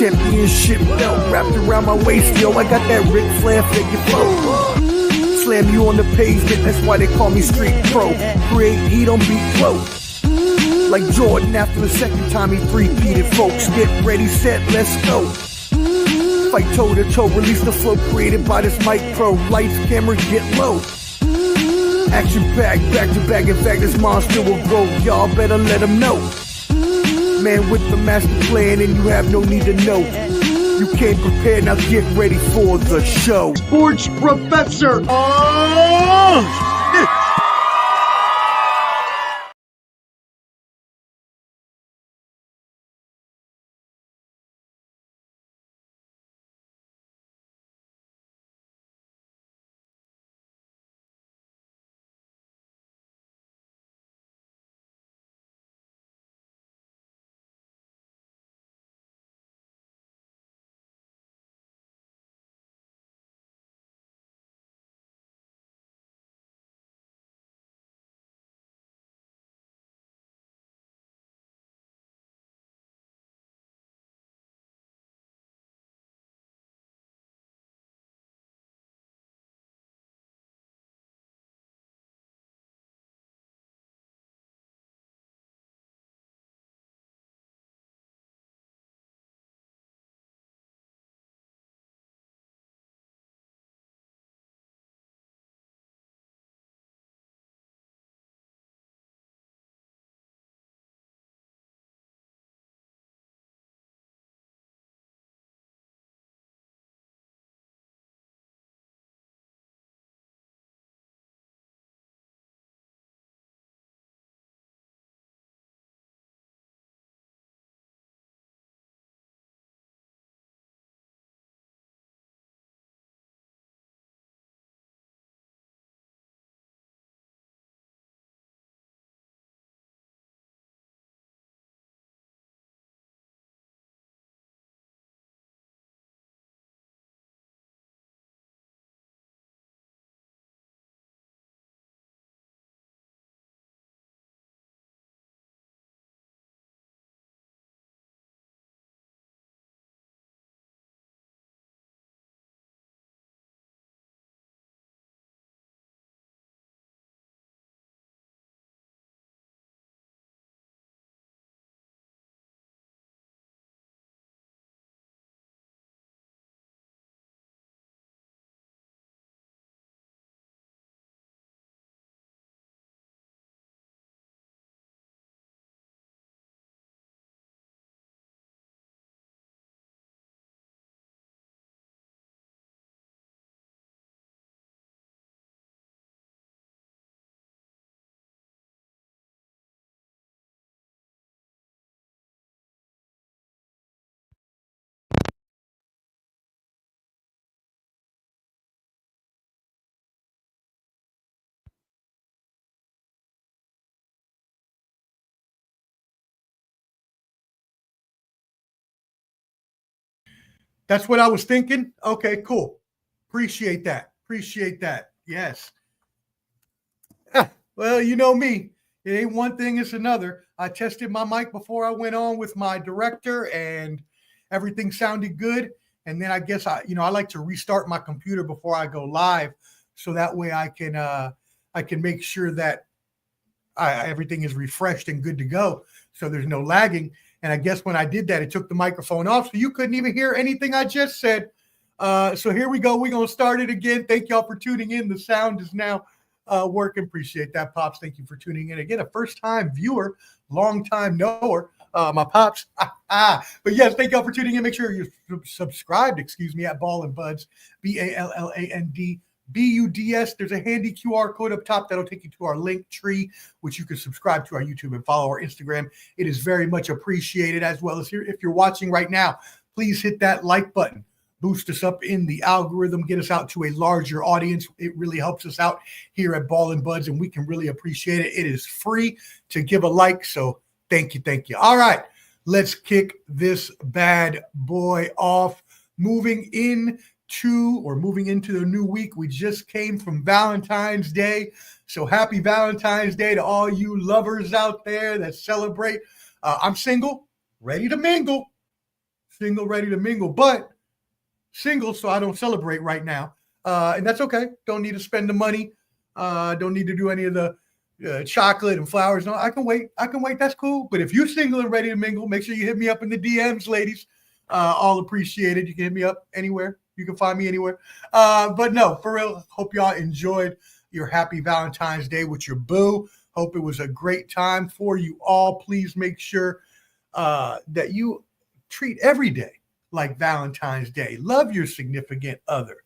championship belt wrapped around my waist, yo. I got that Ric Flair figure flow. Slam you on the pavement, that's why they call me Street Pro. Create heat on beat flow. Like Jordan after the second time he three-peated, folks. Get ready, set, let's go. Fight toe to toe, release the flow created by this mic pro. Lights, camera, get low. Action packed, back to back. In fact, this monster will grow. Y'all better let him know. Man with the master plan, and you have no need to know. You came prepared, now get ready for the show. Sports Professor. Oh! That's what I was thinking. Okay, cool. Appreciate that. Yes. Well, you know me. It ain't one thing, it's another. I tested my mic before I went on with my director and everything sounded good. And then I guess I like to restart my computer before I go live. So that way I can make sure that everything is refreshed and good to go. So there's no lagging. And I guess when I did that, it took the microphone off, so you couldn't even hear anything I just said. So here we go. We're going to start it again. Thank y'all for tuning in. The sound is now working. Appreciate that, Pops. Thank you for tuning in. Again, a first-time viewer, long-time knower, my Pops. But yes, thank y'all for tuning in. Make sure you're subscribed, at Ball and Buds, BALLAND. BUDS. There's a handy QR code up top that'll take you to our link tree, which you can subscribe to our YouTube and follow our Instagram. It is very much appreciated, as well as here. If you're watching right now, please hit that like button. Boost us up in the algorithm, get us out to a larger audience. It really helps us out here at Ball and Buds, and we can really appreciate it. It is free to give a like, so thank you. All right, let's kick this bad boy off. Moving into the new week. We just came from Valentine's Day. So happy Valentine's Day to all you lovers out there that celebrate. I'm single, ready to mingle. Single, ready to mingle, but single, so I don't celebrate right now. And that's okay. Don't need to spend the money. Don't need to do any of the chocolate and flowers. No, I can wait. That's cool. But if you're single and ready to mingle, make sure you hit me up in the DMs, ladies. All appreciated. You can hit me up anywhere. You can find me anywhere. But no, for real, hope y'all enjoyed your happy Valentine's Day with your boo. Hope it was a great time for you all. Please make sure that you treat every day like Valentine's Day. Love your significant other.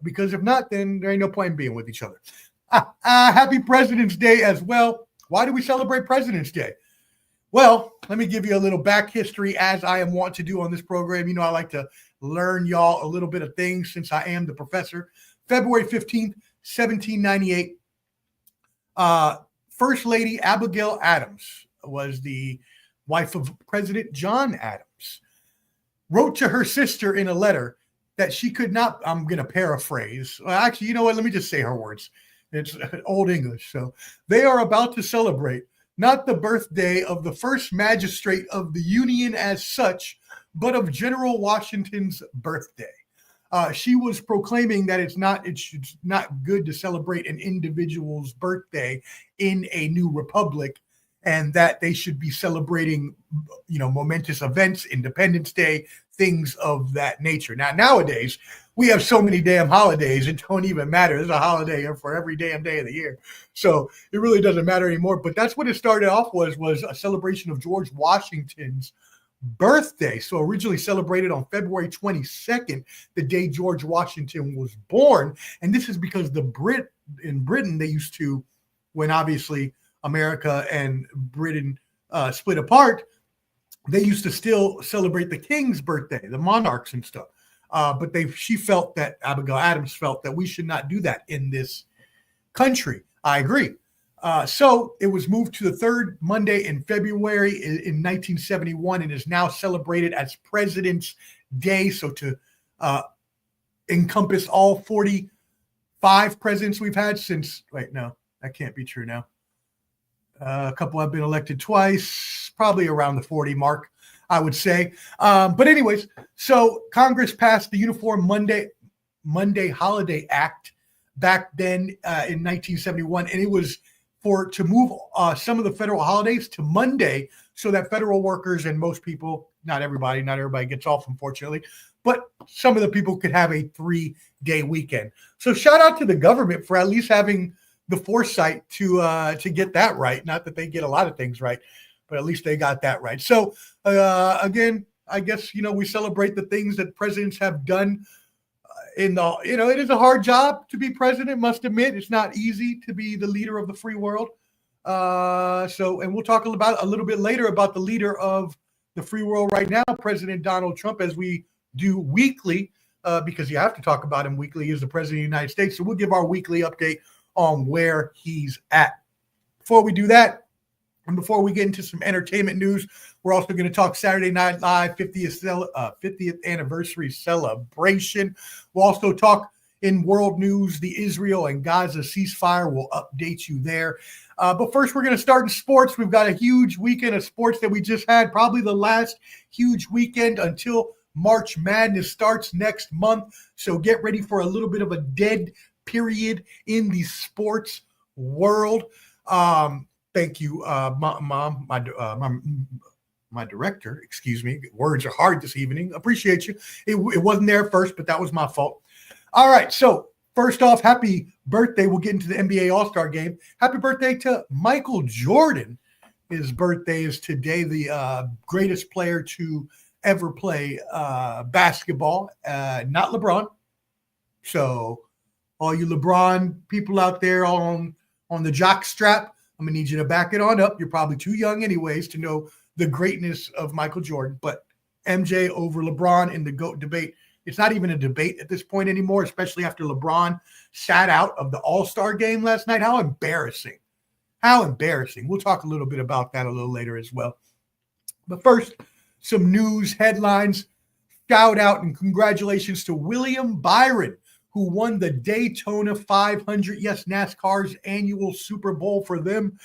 Because if not, then there ain't no point in being with each other. Happy President's Day as well. Why do we celebrate President's Day? Well, let me give you a little back history, as I am wont to do on this program. You know, I like to learn y'all a little bit of things since I am the professor. February 15th, 1798. First Lady Abigail Adams was the wife of President John Adams. Wrote to her sister in a letter that she could not, I'm going to paraphrase. Well, actually, you know what? Let me just say her words. It's Old English. So they are about to celebrate not the birthday of the first magistrate of the Union as such, but of General Washington's birthday. She was proclaiming that it's not good to celebrate an individual's birthday in a new republic, and that they should be celebrating, momentous events, Independence Day, things of that nature. Now, nowadays, we have so many damn holidays, it don't even matter. There's a holiday for every damn day of the year. So it really doesn't matter anymore. But that's what it started off was a celebration of George Washington's birthday. So originally celebrated on February 22nd, the day George Washington was born. And this is because in Britain, they used to, when obviously America and Britain split apart, they used to still celebrate the king's birthday, the monarchs and stuff. But Abigail Adams felt that we should not do that in this country. I agree. So it was moved to the third Monday in February in 1971 and is now celebrated as President's Day. So to encompass all 45 presidents we've had since, wait, no, that can't be true now. A couple have been elected twice, probably around the 40 mark, I would say. But anyways, so Congress passed the Uniform Monday Holiday Act back then in 1971, and it was to move some of the federal holidays to Monday so that federal workers and most people, not everybody gets off, unfortunately, but some of the people could have a 3-day weekend. So shout out to the government for at least having the foresight to get that right. Not that they get a lot of things right, but at least they got that right. So again, I guess, we celebrate the things that presidents have done it is a hard job to be president, must admit. It's not easy to be the leader of the free world. And we'll talk a little bit later about the leader of the free world right now, President Donald Trump, as we do weekly, because you have to talk about him weekly. He is the president of the United States. So we'll give our weekly update on where he's at. Before we do that, and before we get into some entertainment news, we're also going to talk Saturday Night Live 50th anniversary celebration. We'll also talk in world news, the Israel and Gaza ceasefire. We'll update you there. But first, we're going to start in sports. We've got a huge weekend of sports that we just had, probably the last huge weekend until March Madness starts next month. So get ready for a little bit of a dead period in the sports world. Thank you, Mom, my director, excuse me. Words are hard this evening. Appreciate you. It wasn't there first, but that was my fault. All right, so first off, happy birthday. We'll get into the NBA All-Star game. Happy birthday to Michael Jordan. His birthday is today, the greatest player to ever play basketball, not LeBron. So all you LeBron people out there on the jock strap, I'm going to need you to back it on up. You're probably too young anyways to know the greatness of Michael Jordan. But MJ over LeBron in the GOAT debate, it's not even a debate at this point anymore, especially after LeBron sat out of the All-Star game last night. How embarrassing. How embarrassing. We'll talk a little bit about that a little later as well. But first, some news headlines. Shout out and congratulations to William Byron, who won the Daytona 500. Yes, NASCAR's annual Super Bowl for them.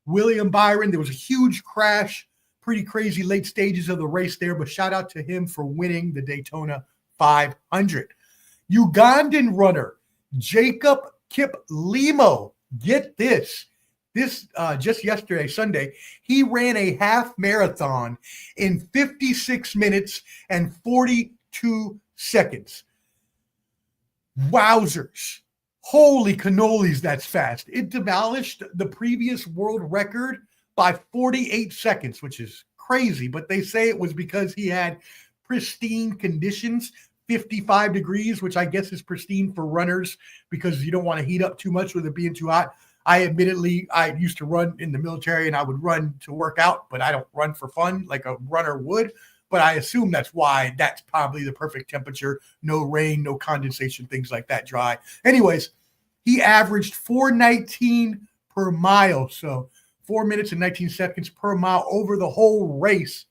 William Byron, there was a huge crash pretty crazy late stages of the race there, but shout out to him for winning the Daytona 500. Ugandan runner Jacob Kiplimo, get this. Just yesterday, Sunday, he ran a half marathon in 56 minutes and 42 seconds. Wowzers. Holy cannolis, that's fast. It demolished the previous world record by 48 seconds, which is crazy. But they say it was because he had pristine conditions, 55 degrees, which I guess is pristine for runners because you don't want to heat up too much with it being too hot. I used to run in the military and I would run to work out, but I don't run for fun like a runner would. But I assume that's why that's probably the perfect temperature. No rain, no condensation, things like that, dry. Anyways, he averaged 4:19 per mile. So 4 minutes and 19 seconds per mile over the whole race,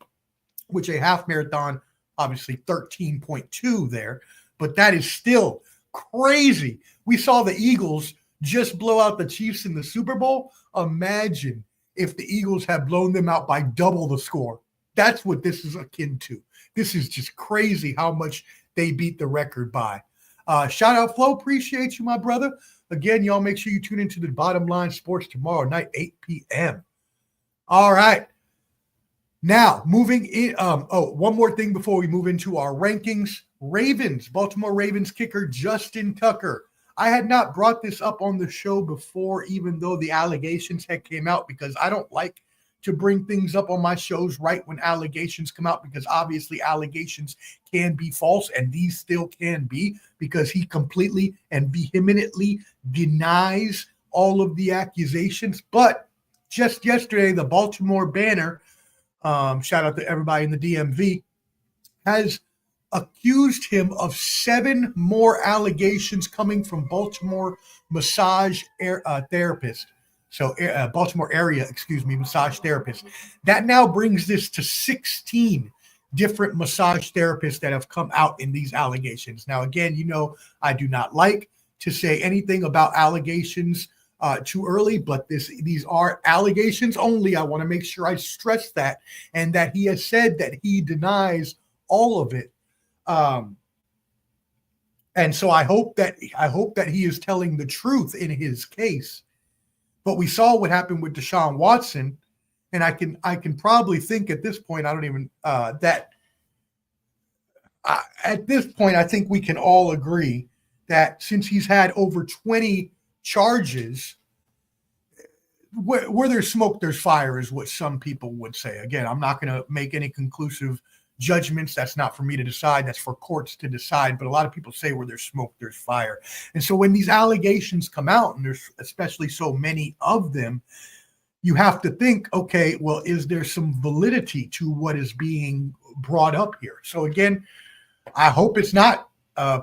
which a half marathon, obviously 13.2 there. But that is still crazy. We saw the Eagles just blow out the Chiefs in the Super Bowl. Imagine if the Eagles had blown them out by double the score. That's what this is akin to. This is just crazy how much they beat the record by. Shout out, Flo. Appreciate you, my brother. Again, y'all make sure you tune into the Bottom Line Sports tomorrow night, 8 p.m. All right. Now, moving in. One more thing before we move into our rankings. Baltimore Ravens kicker Justin Tucker. I had not brought this up on the show before, even though the allegations had came out, because I don't like to bring things up on my shows right when allegations come out, because obviously allegations can be false, and these still can be, because he completely and vehemently denies all of the accusations. But just yesterday, the Baltimore Banner, shout out to everybody in the DMV, has accused him of 7 more allegations coming from Baltimore massage therapist. So Baltimore area, massage therapist. That now brings this to 16 different massage therapists that have come out in these allegations. Now, again, I do not like to say anything about allegations too early, but these are allegations only. I want to make sure I stress that, and that he has said that he denies all of it. And so I hope that he is telling the truth in his case. But we saw what happened with Deshaun Watson, and I can probably think at this point, at this point, I think we can all agree that since he's had over 20 charges, where there's smoke, there's fire, is what some people would say. Again, I'm not going to make any conclusive judgments. That's not for me to decide. That's for courts to decide. But a lot of people say where there's smoke, there's fire. And so when these allegations come out, and there's especially so many of them, you have to think, okay, well, is there some validity to what is being brought up here? So again, I hope it's not.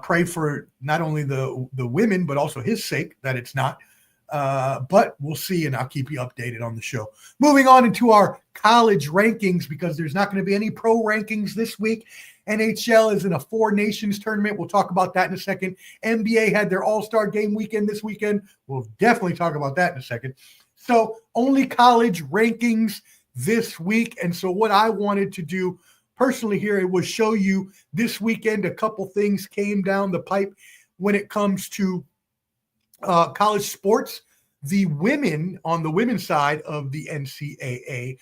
Pray for not only the women, but also his sake that it's not. But we'll see, and I'll keep you updated on the show. Moving on into our college rankings, because there's not going to be any pro rankings this week. NHL is in a 4 nations tournament. We'll talk about that in a second. NBA had their all-star game weekend this weekend. We'll definitely talk about that in a second. So only college rankings this week. And so what I wanted to do personally here, it was show you this weekend a couple things came down the pipe when it comes to college sports. The women, on the women's side of the NCAA,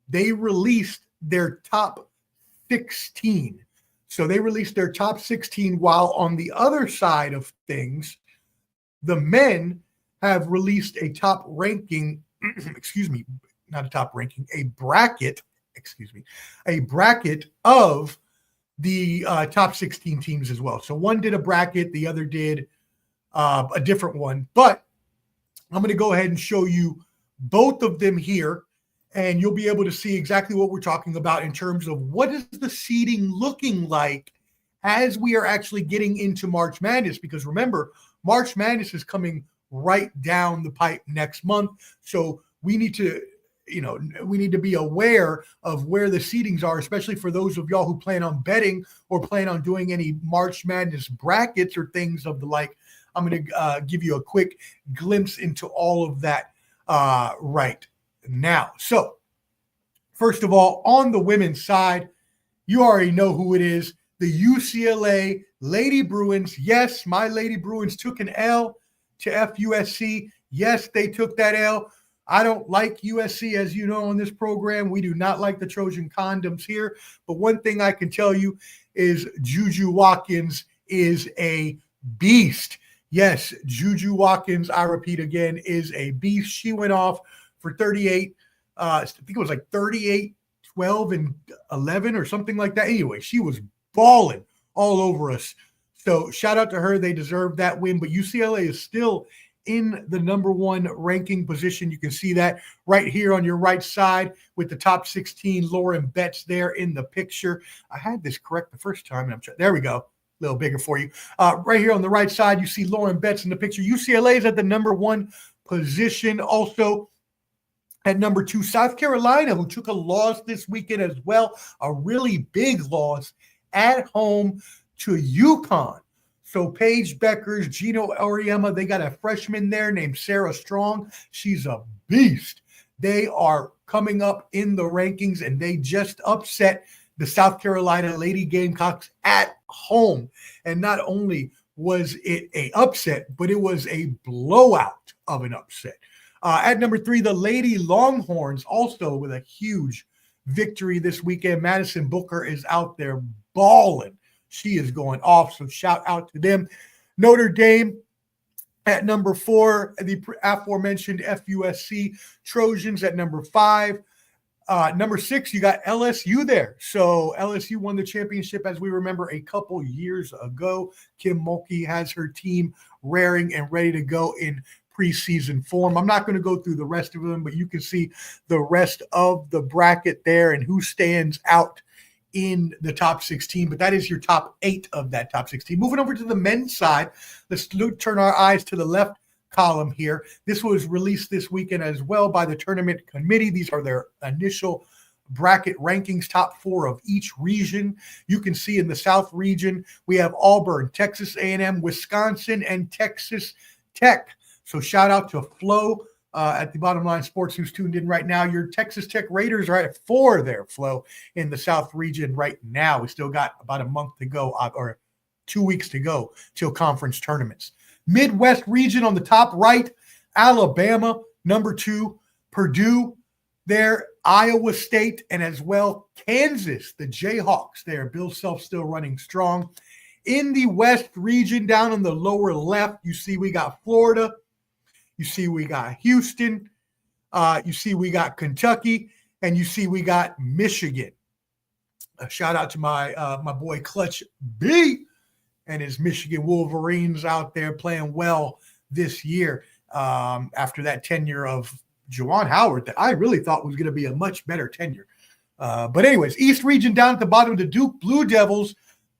they released their top 16. So they released their top 16, while on the other side of things, the men have released a top ranking, a bracket of the top 16 teams as well. So one did a bracket, the other did a different one, but I'm going to go ahead and show you both of them here, and you'll be able to see exactly what we're talking about in terms of what is the seeding looking like as we are actually getting into March Madness. Because remember, March Madness is coming right down the pipe next month. So we need to, be aware of where the seedings are, especially for those of y'all who plan on betting or plan on doing any March Madness brackets or things of the like. I'm going to give you a quick glimpse into all of that right now. So First of all, on the women's side, you already know who it is. The UCLA Lady Bruins. Yes, my Lady Bruins took an L to FUSC. Yes, they took that L. I don't like USC, as you know, on this program. We do not like the Trojan condoms here. But one thing I can tell you is Juju Watkins is a beast. Yes, Juju Watkins, I repeat again, is a beast. She went off for 38. I think it was like 38, 12, and 11 or something like that. Anyway, she was balling all over us. So shout out to her. They deserve that win. But UCLA is still in the number one ranking position. You can see that right here on your right side with the top 16, Lauren Betts there in the picture. I had this correct the first time. And there we go. A little bigger for you. Right here on the right side, you see Lauren Betts in the picture. UCLA is at the number one position. Also at number 2, South Carolina, who took a loss this weekend as well, a really big loss at home to UConn. So Paige Beckers, Gino Auriemma, they got a freshman there named Sarah Strong. She's a beast. They are coming up in the rankings, and they just upset the South Carolina Lady Gamecocks at home. And not only was it an upset, but it was a blowout of an upset. At number 3, the Lady Longhorns, also with a huge victory this weekend. Madison Booker is out there balling. She is going off, so shout out to them. Notre Dame at number 4, the aforementioned FUSC Trojans at number 5. Number 6, you got LSU there. So LSU won the championship, as we remember, a couple years ago. Kim Mulkey has her team raring and ready to go in preseason form. I'm not going to go through the rest of them, but you can see the rest of the bracket there and who stands out in the top 16. But that is your top 8 of that top 16. Moving over to the men's side, let's turn our eyes to the left column here. This was released this weekend as well by the tournament committee. These are their initial bracket rankings, top 4 of each region. You can see in the South region, we have Auburn, Texas A&M, Wisconsin, and Texas Tech. So shout out to Flo at the Bottom Line Sports who's tuned in right now. Your Texas Tech Raiders are at 4 there, Flo, in the South region right now. We still got about a month to go, or 2 weeks to go till conference tournaments. Midwest region on the top right, Alabama, number 2, Purdue there, Iowa State, and as well Kansas, the Jayhawks there. Bill Self still running strong. In the West region, down on the lower left, you see we got Florida. You see we got Houston. You see we got Kentucky. And you see we got Michigan. A shout out to my boy Clutch B and his Michigan Wolverines out there playing well this year after that tenure of Juwan Howard that I really thought was going to be a much better tenure. But anyways, East region down at the bottom, the Duke Blue Devils,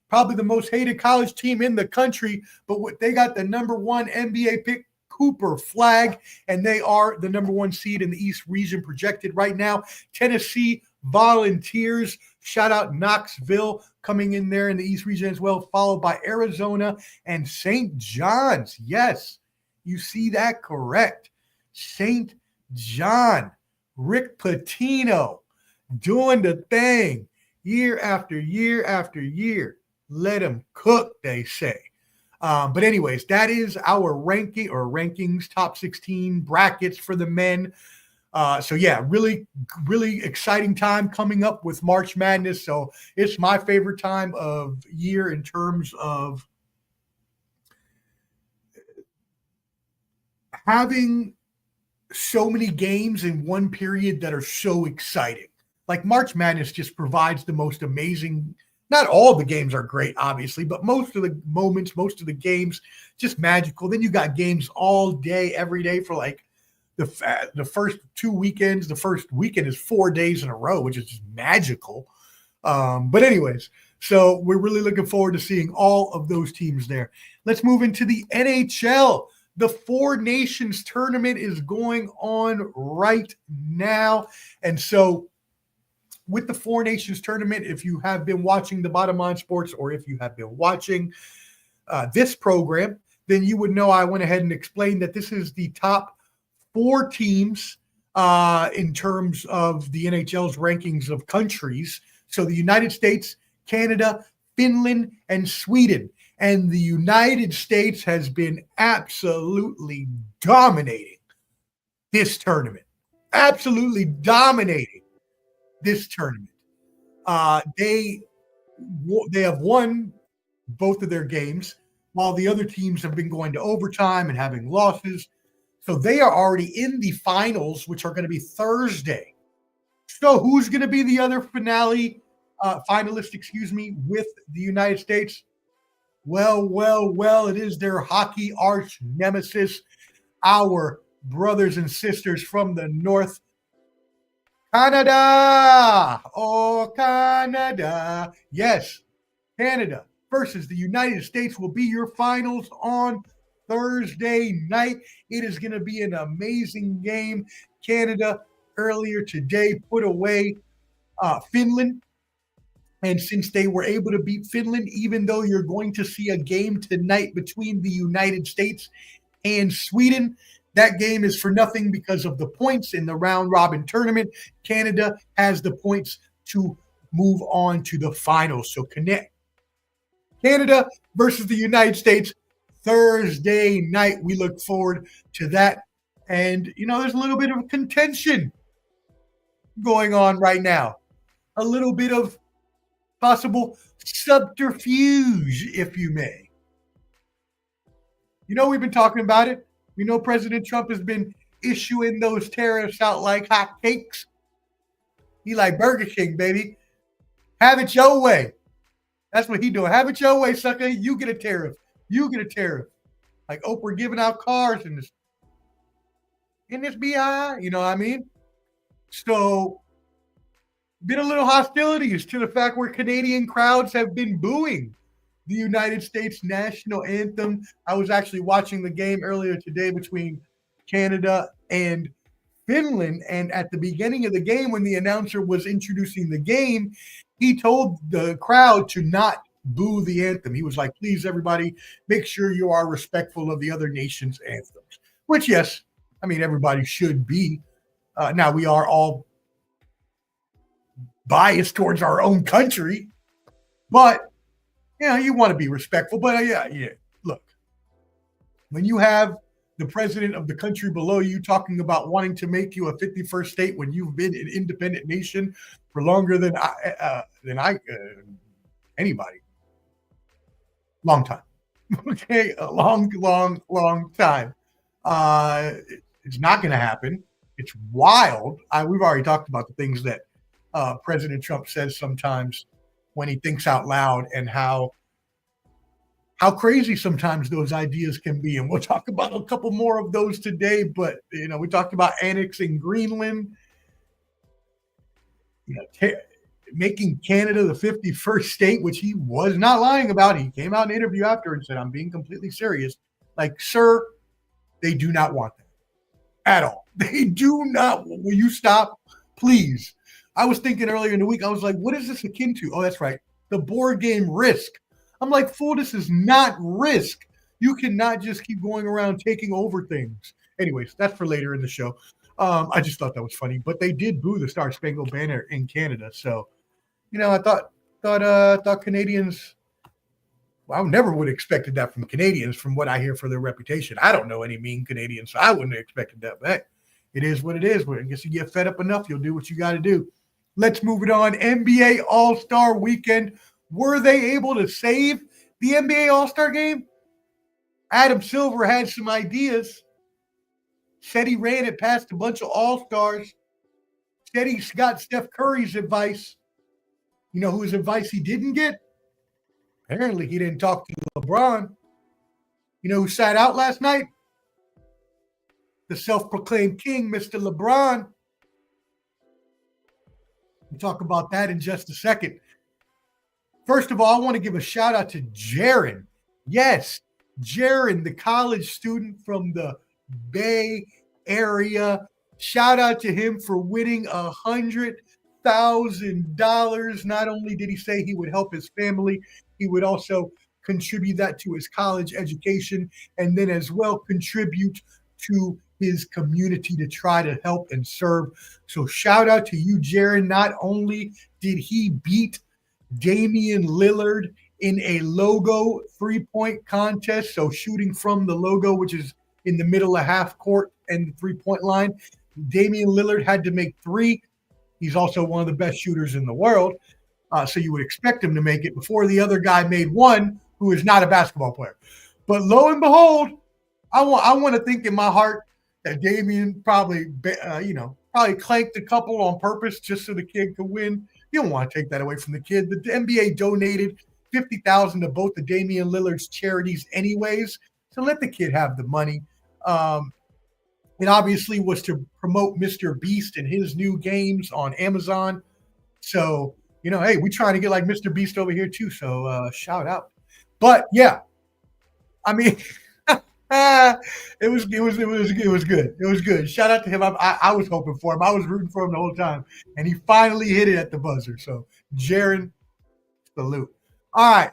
probably the most hated college team in the country, but they got the number 1 NBA pick, Cooper Flag, and they are the number 1 seed in the East region projected right now. Tennessee Volunteers, shout out Knoxville coming in there in the East region as well, followed by Arizona and St. John's. Yes, you see that correct. St. John, Rick Pitino doing the thing year after year after year. Let him cook, they say. But anyways, that is our ranking or rankings, top 16 brackets for the men. So yeah, really, really exciting time coming up with March Madness. So it's my favorite time of year in terms of having so many games in one period that are so exciting. Like March Madness just provides the most amazing. Not all the games are great, obviously, but most of the moments, most of the games, just magical. Then you got games all day, every day for like the first 2 weekends. The first weekend is 4 days in a row, which is just magical. But anyways, so we're really looking forward to seeing all of those teams there. Let's move into the NHL. The Four Nations tournament is going on right now. And so with the Four Nations tournament, if you have been watching the Bottom Line Sports or if you have been watching this program, then you would know I went ahead and explained that this is the top 4 teams in terms of the NHL's rankings of countries. So the United States, Canada, Finland, and Sweden. And the United States has been absolutely dominating this tournament. Absolutely dominating this tournament. They have won both of their games, while the other teams have been going to overtime and having losses. So they are already in the finals, which are going to be Thursday. So who's going to be the other finalist, with the United States? Well, it is their hockey arch nemesis, our brothers and sisters from the North, Canada. Oh, Canada. Yes, Canada versus the United States will be your finals on Thursday night. It is going to be an amazing game. Canada earlier today put away Finland. And since they were able to beat Finland, even though you're going to see a game tonight between the United States and Sweden, that game is for nothing because of the points in the round robin tournament. Canada has the points to move on to the finals. So Canada versus the United States Thursday night. We look forward to that. And, there's a little bit of contention going on right now. A little bit of possible subterfuge, if you may. We've been talking about it. We know President Trump has been issuing those tariffs out like hotcakes. He like Burger King, baby. Have it your way. That's what he doing. Have it your way, sucker. You get a tariff. You get a tariff. Like Oprah giving out cars in this BI. You know what I mean? So, been a little hostilities to the fact where Canadian crowds have been booing the United States national anthem. I was actually watching the game earlier today between Canada and Finland. And at the beginning of the game, when the announcer was introducing the game, he told the crowd to not boo the anthem. He was like, please, everybody, make sure you are respectful of the other nation's anthems. Which, yes, everybody should be. Now, we are all biased towards our own country, but you want to be respectful. But look, when you have the president of the country below you talking about wanting to make you a 51st state when you've been an independent nation for longer than anybody, long time. Okay, a long time. It's not going to happen. It's wild. We've already talked about the things that President Trump says sometimes when he thinks out loud, and how crazy sometimes those ideas can be. And we'll talk about a couple more of those today. But, we talked about annexing Greenland, making Canada the 51st state, which he was not lying about. He came out in an interview after and said, I'm being completely serious. Like, sir, they do not want that at all. They do not. Will you stop, please? I was thinking earlier in the week, I was like, what is this akin to? Oh, that's right. The board game Risk. I'm like, fool, this is not Risk. You cannot just keep going around taking over things. Anyways, that's for later in the show. I just thought that was funny. But they did boo the Star Spangled Banner in Canada. So, I thought Canadians, I never would have expected that from Canadians from what I hear for their reputation. I don't know any mean Canadians, so I wouldn't have expected that. But hey, it is what it is. I guess you get fed up enough, you'll do what you got to do. Let's move it on. NBA All-Star Weekend. Were they able to save the NBA All-Star Game? Adam Silver had some ideas. Said he ran it past a bunch of All-Stars. Said he got Steph Curry's advice. You know whose advice he didn't get? Apparently he didn't talk to LeBron. You know who sat out last night? The self-proclaimed king, Mr. LeBron. We'll talk about that in just a second. First of all, I want to give a shout out to Jaron. Yes, Jaron, the college student from the Bay Area. Shout out to him for winning $100,000. Not only did he say he would help his family, he would also contribute that to his college education, and then as well contribute to his community to try to help and serve. So shout out to you, Jaron. Not only did he beat Damian Lillard in a logo 3-point contest, so shooting from the logo, which is in the middle of half court and the 3-point line, Damian Lillard had to make 3. He's also one of the best shooters in the world, so you would expect him to make it before the other guy made 1, who is not a basketball player. But lo and behold, I want to think in my heart that Damian probably clanked a couple on purpose just so the kid could win. You don't want to take that away from the kid. The NBA donated $50,000 to both the Damian Lillard's charities anyways, so let the kid have the money. It obviously was to promote Mr. Beast and his new games on Amazon. So, hey, we're trying to get like Mr. Beast over here too, so shout out. But yeah, I mean, it was good. It was good. Shout out to him. I was hoping for him. I was rooting for him the whole time, and he finally hit it at the buzzer. So, Jaron, salute. All right.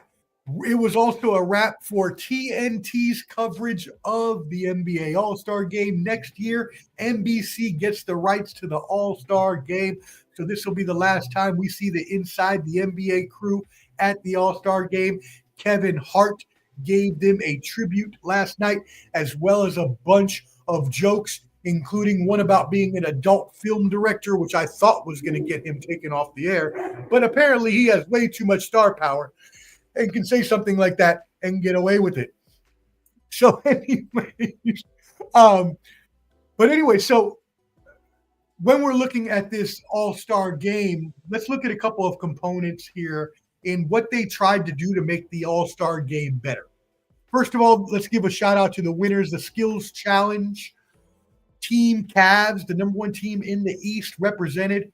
It was also a wrap for TNT's coverage of the NBA All-Star Game. Next year, NBC gets the rights to the All-Star Game. So this will be the last time we see the inside the NBA crew at the All-Star Game. Kevin Hart gave them a tribute last night, as well as a bunch of jokes, including one about being an adult film director, which I thought was going to get him taken off the air. But apparently he has way too much star power and can say something like that and get away with it. So anyway, so when we're looking at this All-Star Game, let's look at a couple of components here in what they tried to do to make the All-Star Game better. First of all, let's give a shout out to the winners, the Skills Challenge. Team Cavs, the number 1 team in the East, represented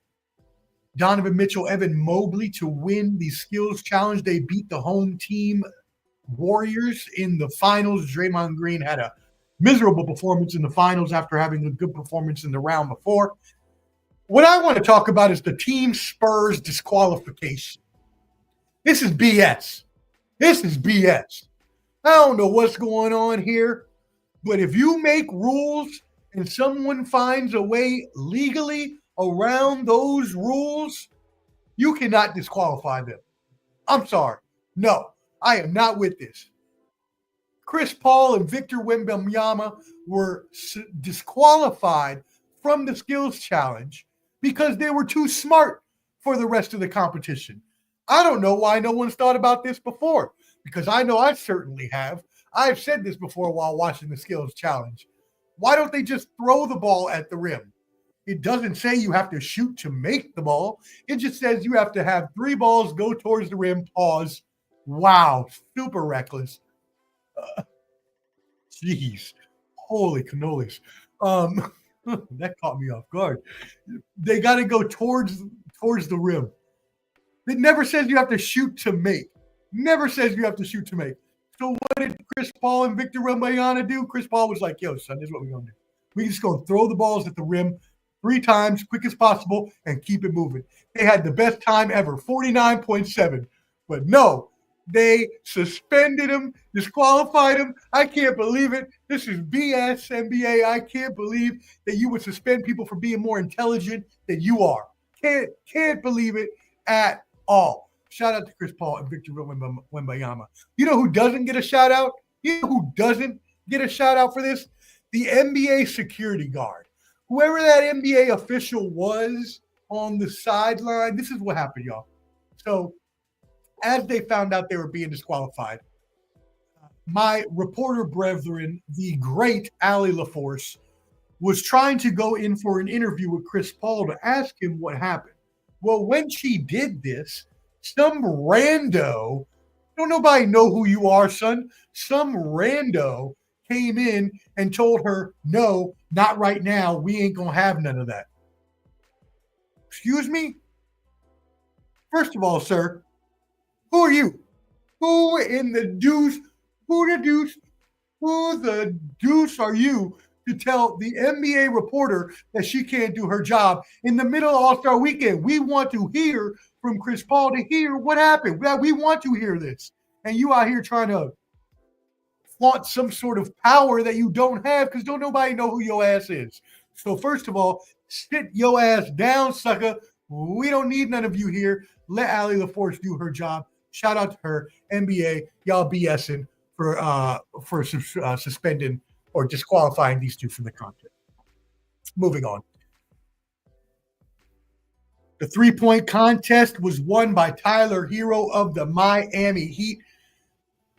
Donovan Mitchell, Evan Mobley to win the Skills Challenge. They beat the home team Warriors in the finals. Draymond Green had a miserable performance in the finals after having a good performance in the round before. What I want to talk about is the Team Spurs disqualification. This is BS. This is BS. I don't know what's going on here, but if you make rules and someone finds a way legally around those rules, you cannot disqualify them. I'm sorry. No, I am not with this. Chris Paul and Victor Wembanyama were disqualified from the Skills Challenge because they were too smart for the rest of the competition. I don't know why no one's thought about this before, because I know I certainly have. I've said this before while watching the Skills Challenge. Why don't they just throw the ball at the rim? It doesn't say you have to shoot to make the ball. It just says you have to have 3 balls go towards the rim, pause. Wow, super reckless. Jeez, holy cannolis. That caught me off guard. They got to go towards the rim. It never says you have to shoot to make. Never says you have to shoot to make. So what did Chris Paul and Victor Wembanyama do? Chris Paul was like, yo, son, this is what we're going to do. We just going to throw the balls at the rim 3 times, quick as possible, and keep it moving. They had the best time ever, 49.7. But no, they suspended him, disqualified him. I can't believe it. This is BS, NBA. I can't believe that you would suspend people for being more intelligent than you are. Can't believe it at all. Shout out to Chris Paul and Victor Wembanyama. You know who doesn't get a shout out? You know who doesn't get a shout out for this? The NBA security guard. Whoever that NBA official was on the sideline, this is what happened, y'all. So as they found out they were being disqualified, my reporter brethren, the great Allie LaForce, was trying to go in for an interview with Chris Paul to ask him what happened. Well, when she did this, some rando, don't nobody know who you are, son. Some rando came in and told her, no, not right now. We ain't going to have none of that. Excuse me? First of all, sir, who are you? Who the deuce are you to tell the NBA reporter that she can't do her job in the middle of All-Star Weekend? We want to hear from Chris Paul to hear what happened. We want to hear this. And you out here trying to flaunt some sort of power that you don't have because don't nobody know who your ass is. So first of all, sit your ass down, sucker. We don't need none of you here. Let Allie LaForce do her job. Shout out to her. NBA, y'all BSing for suspending or disqualifying these two from the contest. Moving on. The three-point contest was won by Tyler Hero of the Miami Heat,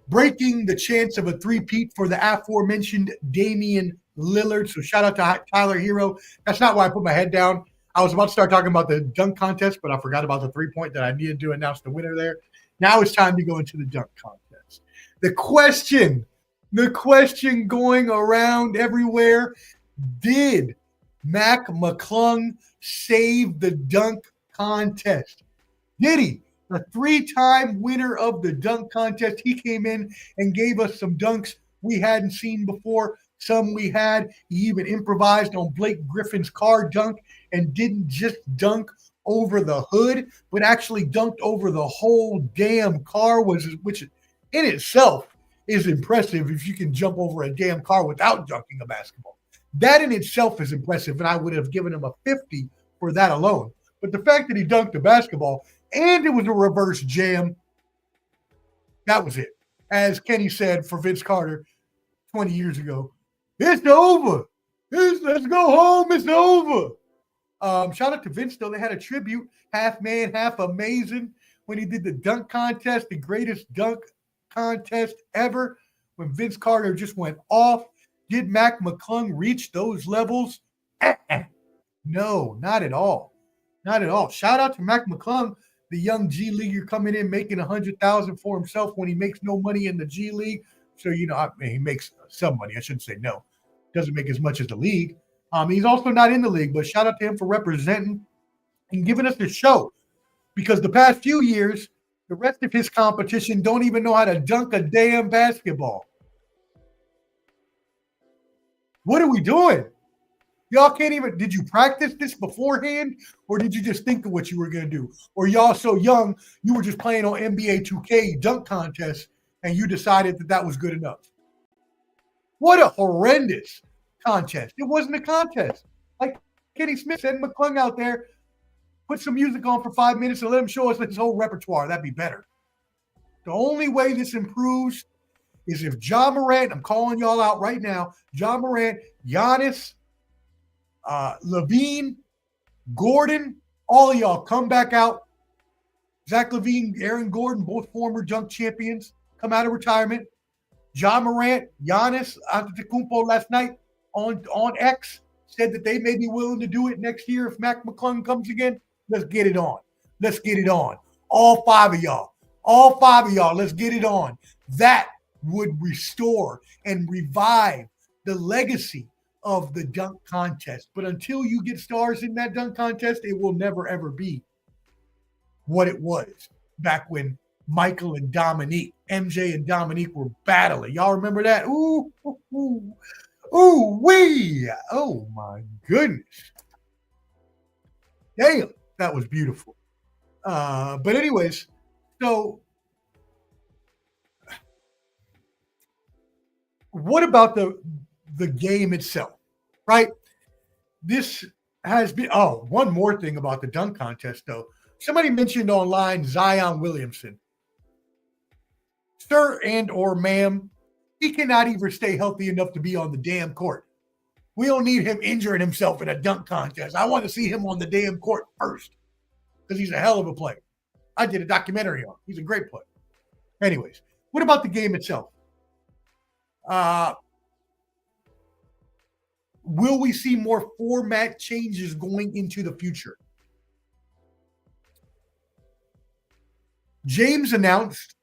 breaking the chance of a three-peat for the aforementioned Damian Lillard. So shout out to Tyler Hero. That's not why I put my head down. I was about to start talking about the dunk contest, but I forgot about the three-point that I needed to announce the winner there. Now it's time to go into the dunk contest. The question going around everywhere, did Mac McClung save the dunk contest? Did he? A three-time winner of the dunk contest. He came in and gave us some dunks we hadn't seen before. Some we had. He even improvised on Blake Griffin's car dunk and didn't just dunk over the hood, but actually dunked over the whole damn car, which in itself is impressive if you can jump over a damn car without dunking a basketball. That in itself is impressive, and I would have given him a 50 for that alone. But the fact that he dunked a basketball and it was a reverse jam, that was it. As Kenny said for Vince Carter 20 years ago, it's over. Let's go home. It's over. Shout out to Vince, though. They had a tribute, half man, half amazing, when he did the dunk contest, the greatest dunk contest ever, when Vince Carter just went off. Did Mac McClung reach those levels? No, not at all. Not at all. Shout out to Mac McClung, the young G Leaguer coming in, making $100,000 for himself when he makes no money in the G League. So, he makes some money. I shouldn't say no. Doesn't make as much as the league. He's also not in the league, but shout out to him for representing and giving us the show. Because the past few years, the rest of his competition don't even know how to dunk a damn basketball. What are we doing? Y'all can't even, did you practice this beforehand? Or did you just think of what you were going to do? Or y'all so young, you were just playing on NBA 2K dunk contest and you decided that was good enough. What a horrendous contest. It wasn't a contest. Like Kenny Smith said, McClung out there, put some music on for 5 minutes and let him show us his whole repertoire. That'd be better. The only way this improves is if Ja Morant, I'm calling y'all out right now, Ja Morant, Giannis, Levine, Gordon, all of y'all come back out. Zach Levine, Aaron Gordon, both former dunk champions, come out of retirement. Ja Morant, Giannis Antetokounmpo last night on X said that they may be willing to do it next year if Mac McClung comes again. Let's get it on. Let's get it on. All five of y'all, let's get it on. That would restore and revive the legacy of the dunk contest. But until you get stars in that dunk contest, it will never, ever be what it was back when Michael and Dominique, MJ and Dominique were battling. Y'all remember that? Ooh, wee. Oh, my goodness. Damn, that was beautiful. But anyways, so what about the game itself, right? This has been, one more thing about the dunk contest, though. Somebody mentioned online Zion Williamson. Sir and or ma'am, he cannot even stay healthy enough to be on the damn court. We don't need him injuring himself in a dunk contest. I want to see him on the damn court first because he's a hell of a player. I did a documentary on him. He's a great player. Anyways, what about the game itself? Will we see more format changes going into the future? James announced,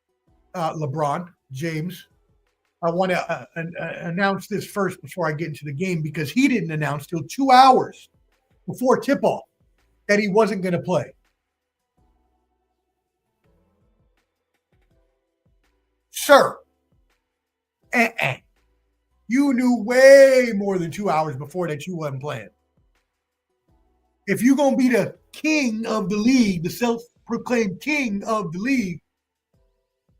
LeBron James, I want to announce this first before I get into the game because he didn't announce till 2 hours before tip-off that he wasn't going to play. Sir, you knew way more than 2 hours before that you wasn't playing. If you're going to be the king of the league, the self-proclaimed king of the league,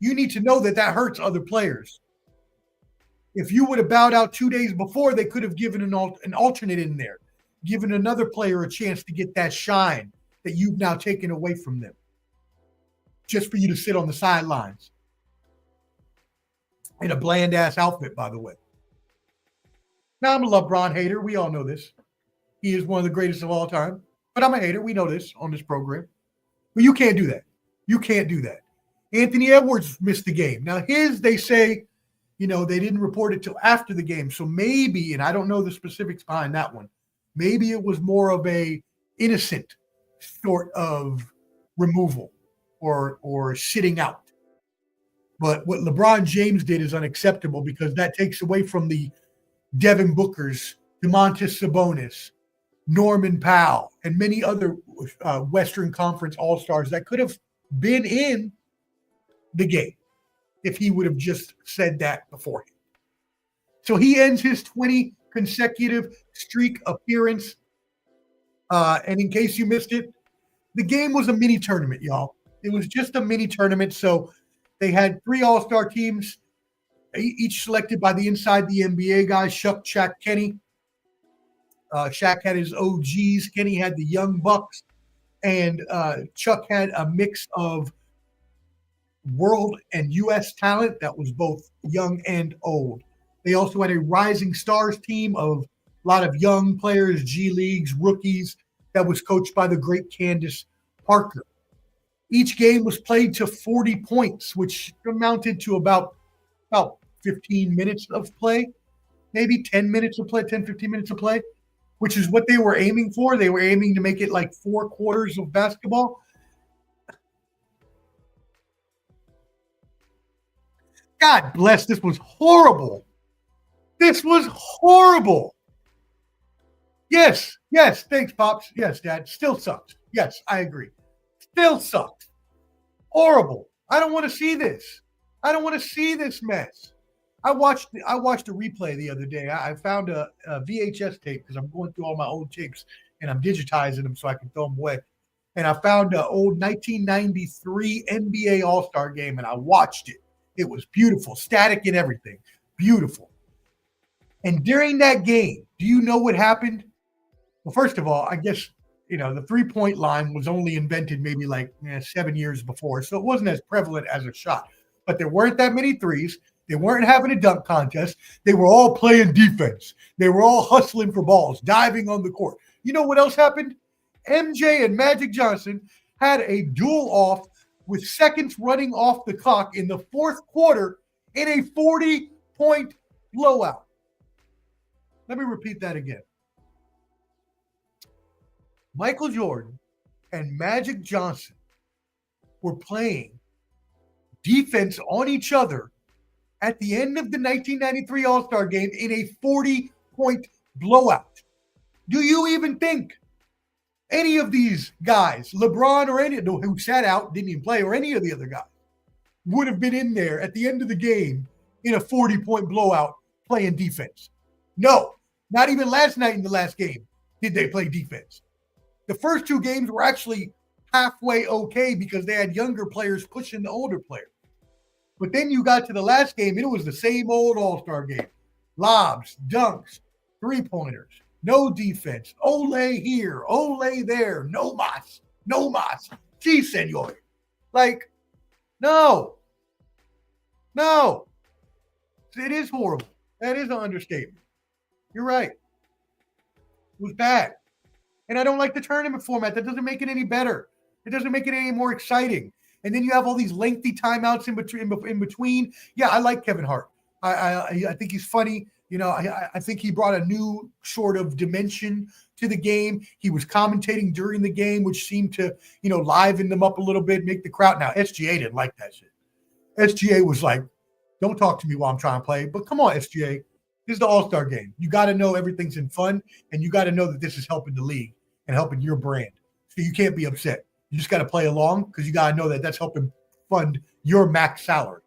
you need to know that hurts other players. If you would have bowed out 2 days before, they could have given an alternate in there, given another player a chance to get that shine that you've now taken away from them, just for you to sit on the sidelines in a bland-ass outfit, by the way. Now, I'm a LeBron hater. We all know this. He is one of the greatest of all time. But I'm a hater. We know this on this program. But you can't do that. You can't do that. Anthony Edwards missed the game. Now, they say, they didn't report it till after the game. So maybe, and I don't know the specifics behind that one, maybe it was more of a innocent sort of removal or sitting out. But what LeBron James did is unacceptable because that takes away from the Devin Bookers, DeMontis Sabonis, Norman Powell, and many other Western Conference All-Stars that could have been in the game if he would have just said that beforehand. So he ends his 20 consecutive streak appearance. And in case you missed it, the game was a mini tournament, y'all. It was just a mini tournament. So they had 3 All-Star teams, each selected by the Inside the NBA guys, Shaq, Kenny. Shaq had his OGs. Kenny had the Young Bucks. And Chuck had a mix of world and U.S. talent that was both young and old. They also had a Rising Stars team of a lot of young players, G Leagues, rookies, that was coached by the great Candace Parker. Each game was played to 40 points, which amounted to about 15 minutes of play, maybe 10 minutes of play, 10, 15 minutes of play, which is what they were aiming for. They were aiming to make it like 4 quarters of basketball. God bless, this was horrible. This was horrible. Yes, thanks, Pops. Yes, Dad, still sucks. Yes, I agree. Still sucks. Horrible. I don't want to see this. I don't want to see this mess. I watched a replay the other day. I found a VHS tape because I'm going through all my old tapes and I'm digitizing them so I can throw them away. And I found an old 1993 NBA All-Star game and I watched it. It was beautiful, static and everything. Beautiful. And during that game, do you know what happened? Well, first of all, I guess, the 3-point line was only invented maybe 7 years before. So it wasn't as prevalent as a shot. But there weren't that many threes. They weren't having a dunk contest. They were all playing defense. They were all hustling for balls, diving on the court. You know what else happened? MJ and Magic Johnson had a duel off with seconds running off the clock in the 4th quarter in a 40-point blowout. Let me repeat that again. Michael Jordan and Magic Johnson were playing defense on each other at the end of the 1993 All-Star game in a 40-point blowout. Do you even think any of these guys, LeBron or any who sat out, didn't even play, or any of the other guys, would have been in there at the end of the game in a 40-point blowout playing defense? No, not even last night in the last game did they play defense. The first 2 games were actually halfway okay because they had younger players pushing the older players. But then you got to the last game, and it was the same old All-Star game. Lobs, dunks, 3-pointers, no defense. Ole here, ole there, no mas. Si, senor. No. It is horrible. That is an understatement. You're right. It was bad. And I don't like the tournament format. That doesn't make it any better. It doesn't make it any more exciting. And then you have all these lengthy timeouts in between. Yeah, I like Kevin Hart. I think he's funny. I think he brought a new sort of dimension to the game. He was commentating during the game, which seemed to, liven them up a little bit, make the crowd. Now, SGA didn't like that shit. SGA was like, don't talk to me while I'm trying to play. But come on, SGA. This is the All-Star game. You got to know everything's in fun, and you got to know that this is helping the league and helping your brand. So you can't be upset. You just got to play along because you got to know that that's helping fund your max salary,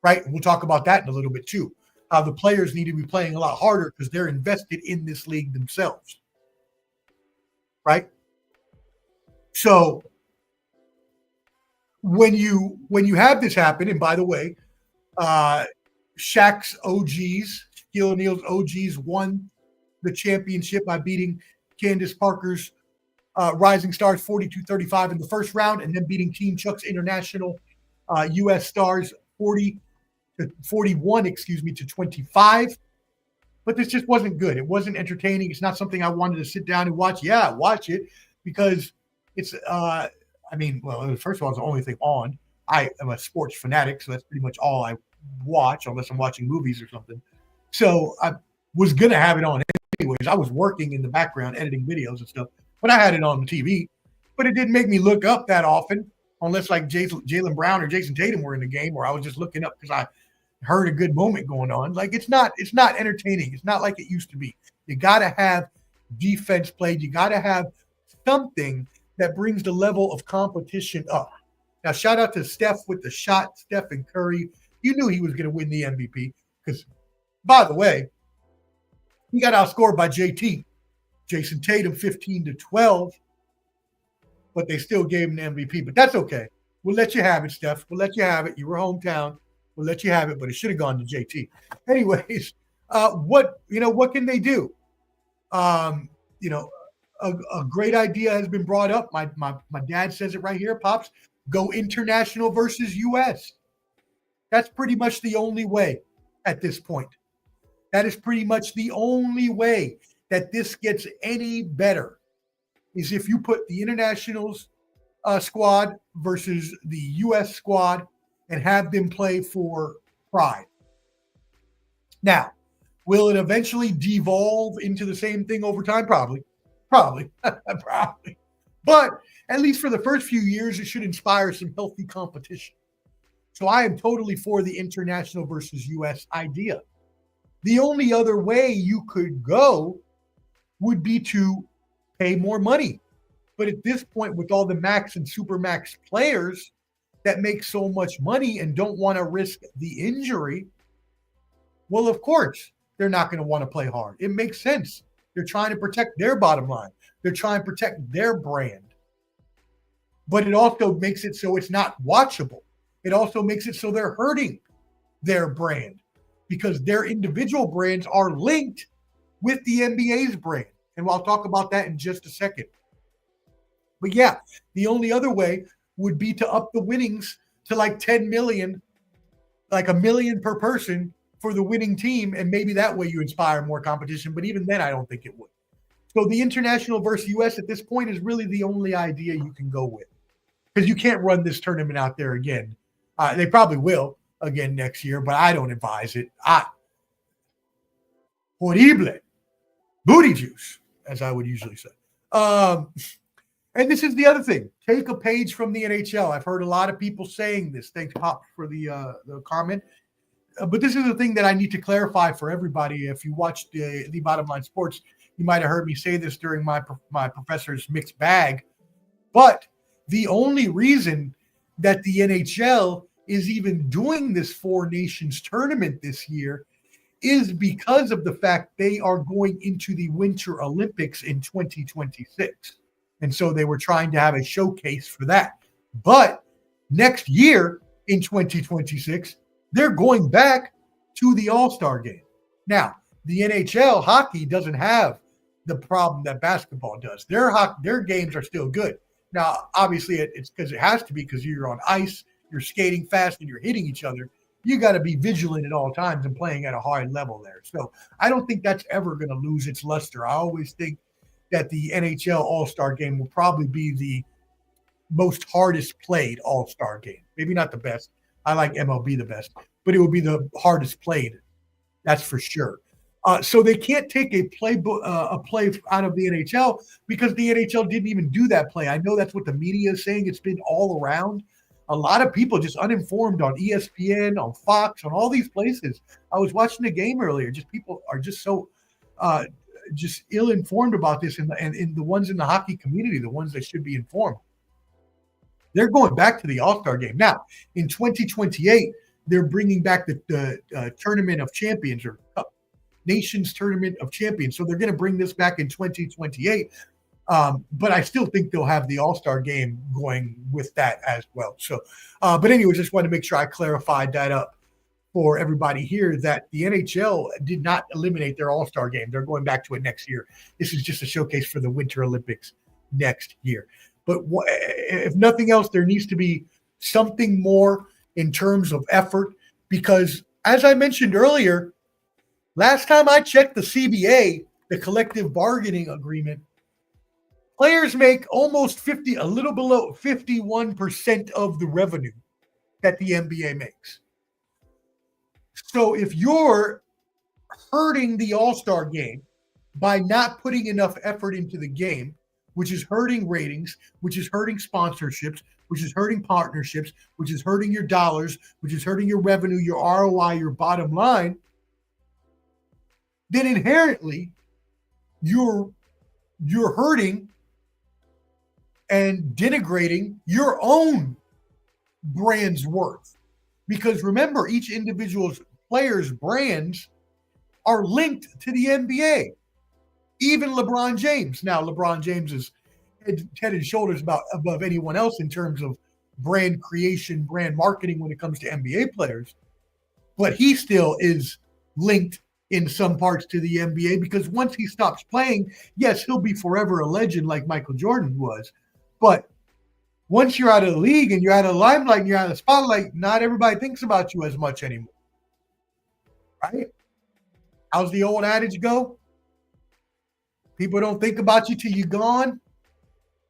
right? And we'll talk about that in a little bit too. How the players need to be playing a lot harder because they're invested in this league themselves, right? So when you have this happen, and by the way, Shaq's OGs, Shaquille O'Neal's OGs won the championship by beating Candace Parker's Rising Stars 42-35 in the first round, and then beating Team Chuck's International U.S. Stars 41 to 25. But this just wasn't good. It wasn't entertaining. It's not something I wanted to sit down and watch. Yeah, watch it because it's, first of all, it's the only thing on. I am a sports fanatic, so that's pretty much all I watch, unless I'm watching movies or something. So I was going to have it on anyways. I was working in the background, editing videos and stuff, but I had it on the TV. But it didn't make me look up that often, unless like Jaylen Brown or Jason Tatum were in the game, or I was just looking up because I heard a good moment going on. Like it's not entertaining. It's not like it used to be. You got to have defense played. You got to have something that brings the level of competition up. Now, shout out to Steph with the shot, Stephen Curry. You knew he was going to win the MVP because, by the way, he got outscored by JT. Jason Tatum 15-12, but they still gave him the MVP. But that's okay. We'll let you have it, Steph. We'll let you have it. You were hometown. We'll let you have it, but it should have gone to JT. Anyways, what can they do? A great idea has been brought up. My dad says it right here, Pops. Go international versus U.S. That's pretty much the only way at this point. That is pretty much the only way that this gets any better is if you put the internationals squad versus the U.S. squad and have them play for pride. Now, will it eventually devolve into the same thing over time? Probably. Probably. But at least for the first few years, it should inspire some healthy competition. So I am totally for the international versus U.S. idea. The only other way you could go would be to pay more money. But at this point, with all the max and super max players that make so much money and don't want to risk the injury, well, of course, they're not going to want to play hard. It makes sense. They're trying to protect their bottom line. They're trying to protect their brand. But it also makes it so it's not watchable. It also makes it so they're hurting their brand because their individual brands are linked with the NBA's brand. And I'll talk about that in just a second. But yeah, the only other way would be to up the winnings to like 10 million, like $1 million per person for the winning team. And maybe that way you inspire more competition. But even then, I don't think it would. So the international versus U.S. at this point is really the only idea you can go with because you can't run this tournament out there again. They probably will again next year, but I don't advise it. Horrible. Booty juice, as I would usually say. And this is the other thing. Take a page from the NHL. I've heard a lot of people saying this. Thanks, Pop, for the comment. But this is the thing that I need to clarify for everybody. If you watched the Bottom Line Sports, you might have heard me say this during my professor's mixed bag. But the only reason that the NHL is even doing this Four Nations tournament this year is because of the fact they are going into the Winter Olympics in 2026. And so they were trying to have a showcase for that. But next year in 2026, they're going back to the All-Star game. Now, the NHL hockey doesn't have the problem that basketball does. Their games are still good. Now, obviously, it's because it has to be because you're on ice, you're skating fast, and you're hitting each other. You got to be vigilant at all times and playing at a high level there. So I don't think that's ever going to lose its luster. I always think that the NHL All-Star game will probably be the most hardest played All-Star game. Maybe not the best. I like MLB the best, but it will be the hardest played. That's for sure. So they can't take a play out of the NHL because the NHL didn't even do that play. I know that's what the media is saying. It's been all around. A lot of people just uninformed on ESPN, on Fox, on all these places. I was watching the game earlier. Just people are just so just ill-informed about this, and the ones in the hockey community, the ones that should be informed. They're going back to the All-Star game. Now, in 2028, they're bringing back the Tournament of Champions or Nations Tournament of Champions. So they're going to bring this back in 2028. But I still think they'll have the All-Star game going with that as well. So, but anyways, just wanted to make sure I clarified that up for everybody here that the NHL did not eliminate their All-Star game. They're going back to it next year. This is just a showcase for the Winter Olympics next year. But if nothing else, there needs to be something more in terms of effort because, as I mentioned earlier, last time I checked the CBA, the collective bargaining agreement, players make almost a little below 51% of the revenue that the NBA makes. So if you're hurting the All-Star game by not putting enough effort into the game, which is hurting ratings, which is hurting sponsorships, which is hurting partnerships, which is hurting your dollars, which is hurting your revenue, your ROI, your bottom line, then inherently you're hurting and denigrating your own brand's worth. Because remember, each individual player's brands are linked to the NBA. Even LeBron James. Now, LeBron James is head and shoulders above anyone else in terms of brand creation, brand marketing when it comes to NBA players. But he still is linked in some parts to the NBA because once he stops playing, yes, he'll be forever a legend like Michael Jordan was. But once you're out of the league and you're out of the limelight and you're out of the spotlight, not everybody thinks about you as much anymore. Right? How's the old adage go? People don't think about you till you're gone.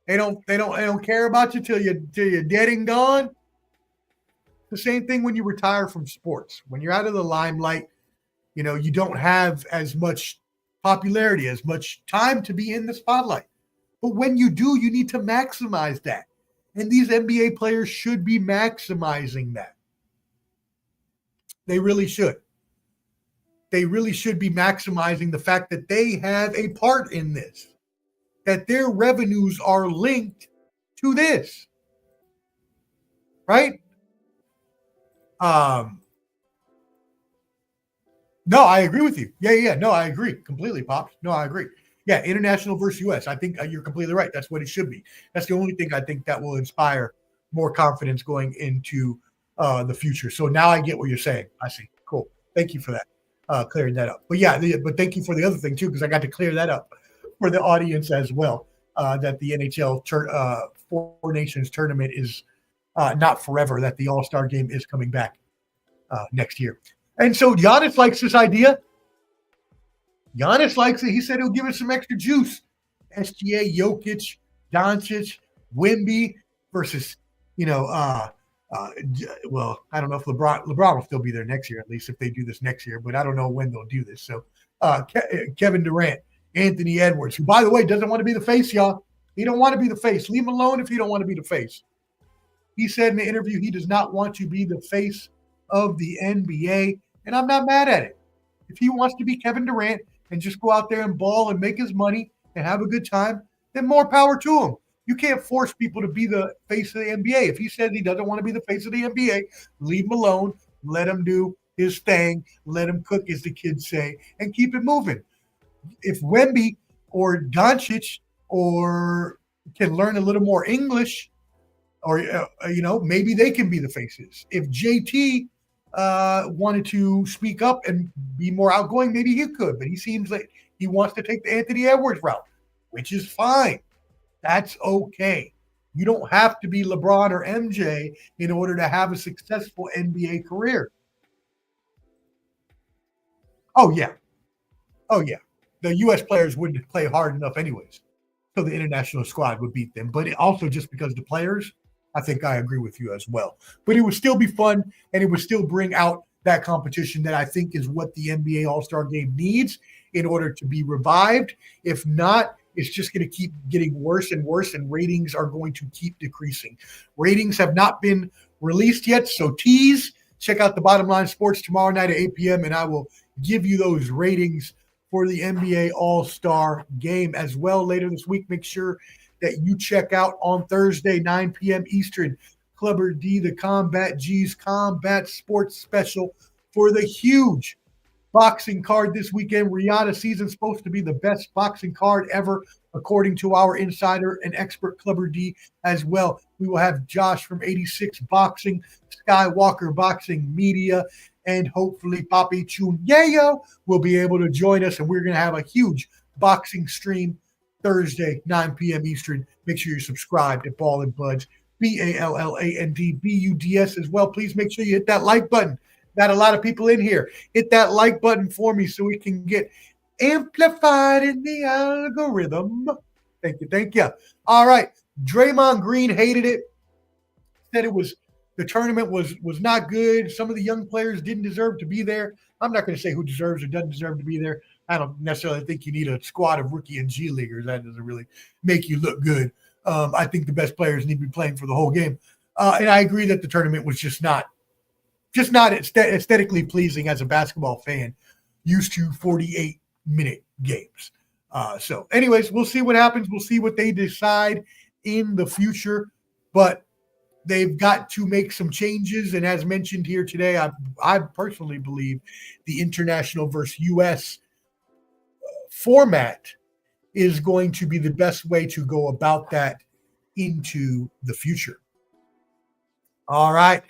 They don't care about you till you're dead and gone. The same thing when you retire from sports. When you're out of the limelight, you don't have as much popularity, as much time to be in the spotlight. But when you do, you need to maximize that. And these NBA players should be maximizing that. They really should. They really should be maximizing the fact that they have a part in this, that their revenues are linked to this. Right? No, I agree with you. Yeah. No, I agree completely, Pops. No, I agree. Yeah, international versus U.S. I think you're completely right. That's what it should be. That's the only thing I think that will inspire more confidence going into the future. So now I get what you're saying. I see. Cool. Thank you for that, clearing that up. But yeah, but thank you for the other thing too, because I got to clear that up for the audience as well. That the NHL Four Nations tournament is not forever. That the All-Star game is coming back next year. And so Giannis likes this idea. Giannis likes it. He said he'll give it some extra juice. SGA, Jokic, Doncic, Wemby versus, well, I don't know if LeBron will still be there next year, at least if they do this next year, but I don't know when they'll do this. So Kevin Durant, Anthony Edwards, who, by the way, doesn't want to be the face, y'all. He don't want to be the face. Leave him alone if you don't want to be the face. He said in the interview he does not want to be the face of the NBA, and I'm not mad at it. If he wants to be Kevin Durant and just go out there and ball and make his money and have a good time, then more power to him. You can't force people to be the face of the NBA. If he says he doesn't want to be the face of the NBA, leave him alone, let him do his thing, let him cook, as the kids say, and keep it moving. If Wemby or Doncic or can learn a little more English, or maybe they can be the faces. If JT wanted to speak up and be more outgoing, maybe he could, but he seems like he wants to take the Anthony Edwards route, which is fine. That's okay. You don't have to be LeBron or MJ in order to have a successful NBA career. Oh, yeah. The U.S. players wouldn't play hard enough anyways, so the international squad would beat them. But also just because the players, I think I agree with you as well. But it would still be fun, and it would still bring out that competition that I think is what the NBA All-Star Game needs in order to be revived. If not, it's just going to keep getting worse and worse, and ratings are going to keep decreasing. Ratings have not been released yet, so tease. Check out the Bottom Line Sports tomorrow night at 8 p.m., and I will give you those ratings for the NBA All-Star Game as well later this week. Make sure that you check out on Thursday, 9 p.m. Eastern, Clubber D, the Combat G's Combat Sports Special for the huge boxing card this weekend. Riata season supposed to be the best boxing card ever, according to our insider and expert Clubber D as well. We will have Josh from 86 Boxing, Skywalker Boxing Media, and hopefully Papi Chunyeo will be able to join us, and we're going to have a huge boxing stream Thursday, 9 p.m. Eastern. Make sure you're subscribed at Ball and Buds, BALLANDBUDS as well. Please make sure you hit that like button. Got a lot of people in here. Hit that like button for me so we can get amplified in the algorithm. Thank you. Thank you. All right. Draymond Green hated it. Said the tournament was not good. Some of the young players didn't deserve to be there. I'm not going to say who deserves or doesn't deserve to be there. I don't necessarily think you need a squad of rookie and G leaguers. That doesn't really make you look good. I think the best players need to be playing for the whole game. And I agree that the tournament was just not aesthetically pleasing as a basketball fan used to 48-minute games. So anyways, we'll see what happens. We'll see what they decide in the future. But they've got to make some changes. And as mentioned here today, I personally believe the international versus U.S. format is going to be the best way to go about that into the future. All right.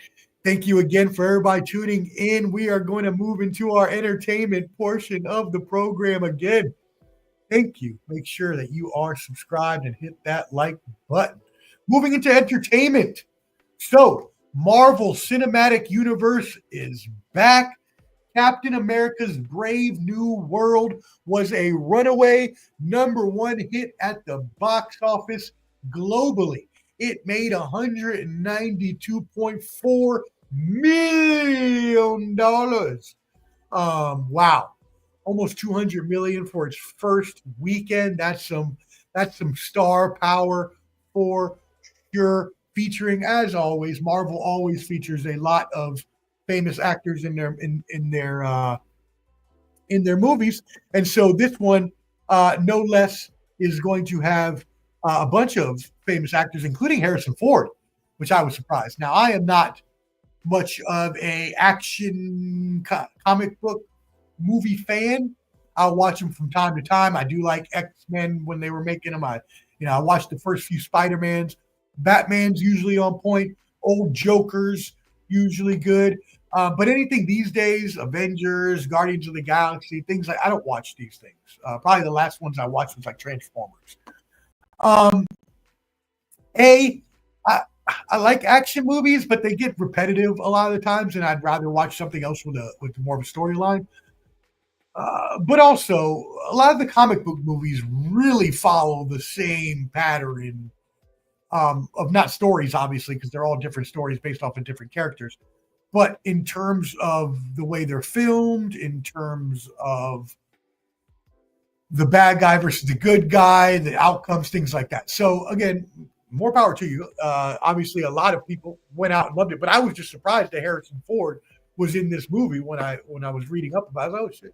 Thank you again for everybody tuning in. We are going to move into our entertainment portion of the program again. Thank you. Make sure that you are subscribed and hit that like button. Moving into entertainment. So, Marvel Cinematic Universe is back. Captain America's Brave New World was a runaway #1 hit at the box office globally. It made $192.4 million. Wow. Almost $200 million for its first weekend. That's some star power for sure. Featuring, as always, Marvel always features a lot of famous actors in their movies, and so this one, no less, is going to have a bunch of famous actors, including Harrison Ford, which I was surprised. Now, I am not much of a action comic book movie fan. I'll watch them from time to time. I do like X-Men when they were making them. I watched the first few Spider-Mans. Batman's usually on point. Old Joker's usually good. But anything these days, Avengers, Guardians of the Galaxy, things like, I don't watch these things. Probably the last ones I watched was like Transformers. I like action movies, but they get repetitive a lot of the times, and I'd rather watch something else with more of a storyline. But also, a lot of the comic book movies really follow the same pattern of not stories, obviously, because they're all different stories based off of different characters. But in terms of the way they're filmed, in terms of the bad guy versus the good guy, the outcomes, things like that. So again, more power to you. Obviously, a lot of people went out and loved it, but I was just surprised that Harrison Ford was in this movie when I was reading up about it. I was like, oh shit,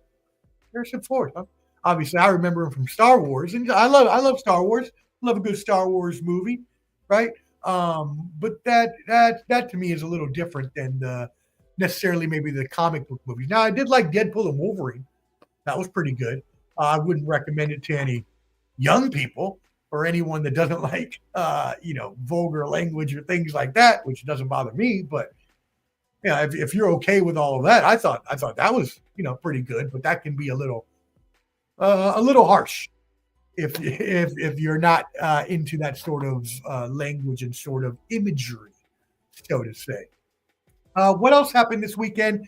Harrison Ford. Huh? Obviously, I remember him from Star Wars, and I love Star Wars. Love a good Star Wars movie, right? But that to me is a little different than necessarily maybe the comic book movies. Now, I did like Deadpool and Wolverine. That was pretty good. I wouldn't recommend it to any young people or anyone that doesn't like, vulgar language or things like that, which doesn't bother me. But yeah, if you're okay with all of that, I thought that was, pretty good. But that can be a little harsh if you're not into that sort of language and sort of imagery, so to say. What else happened this weekend?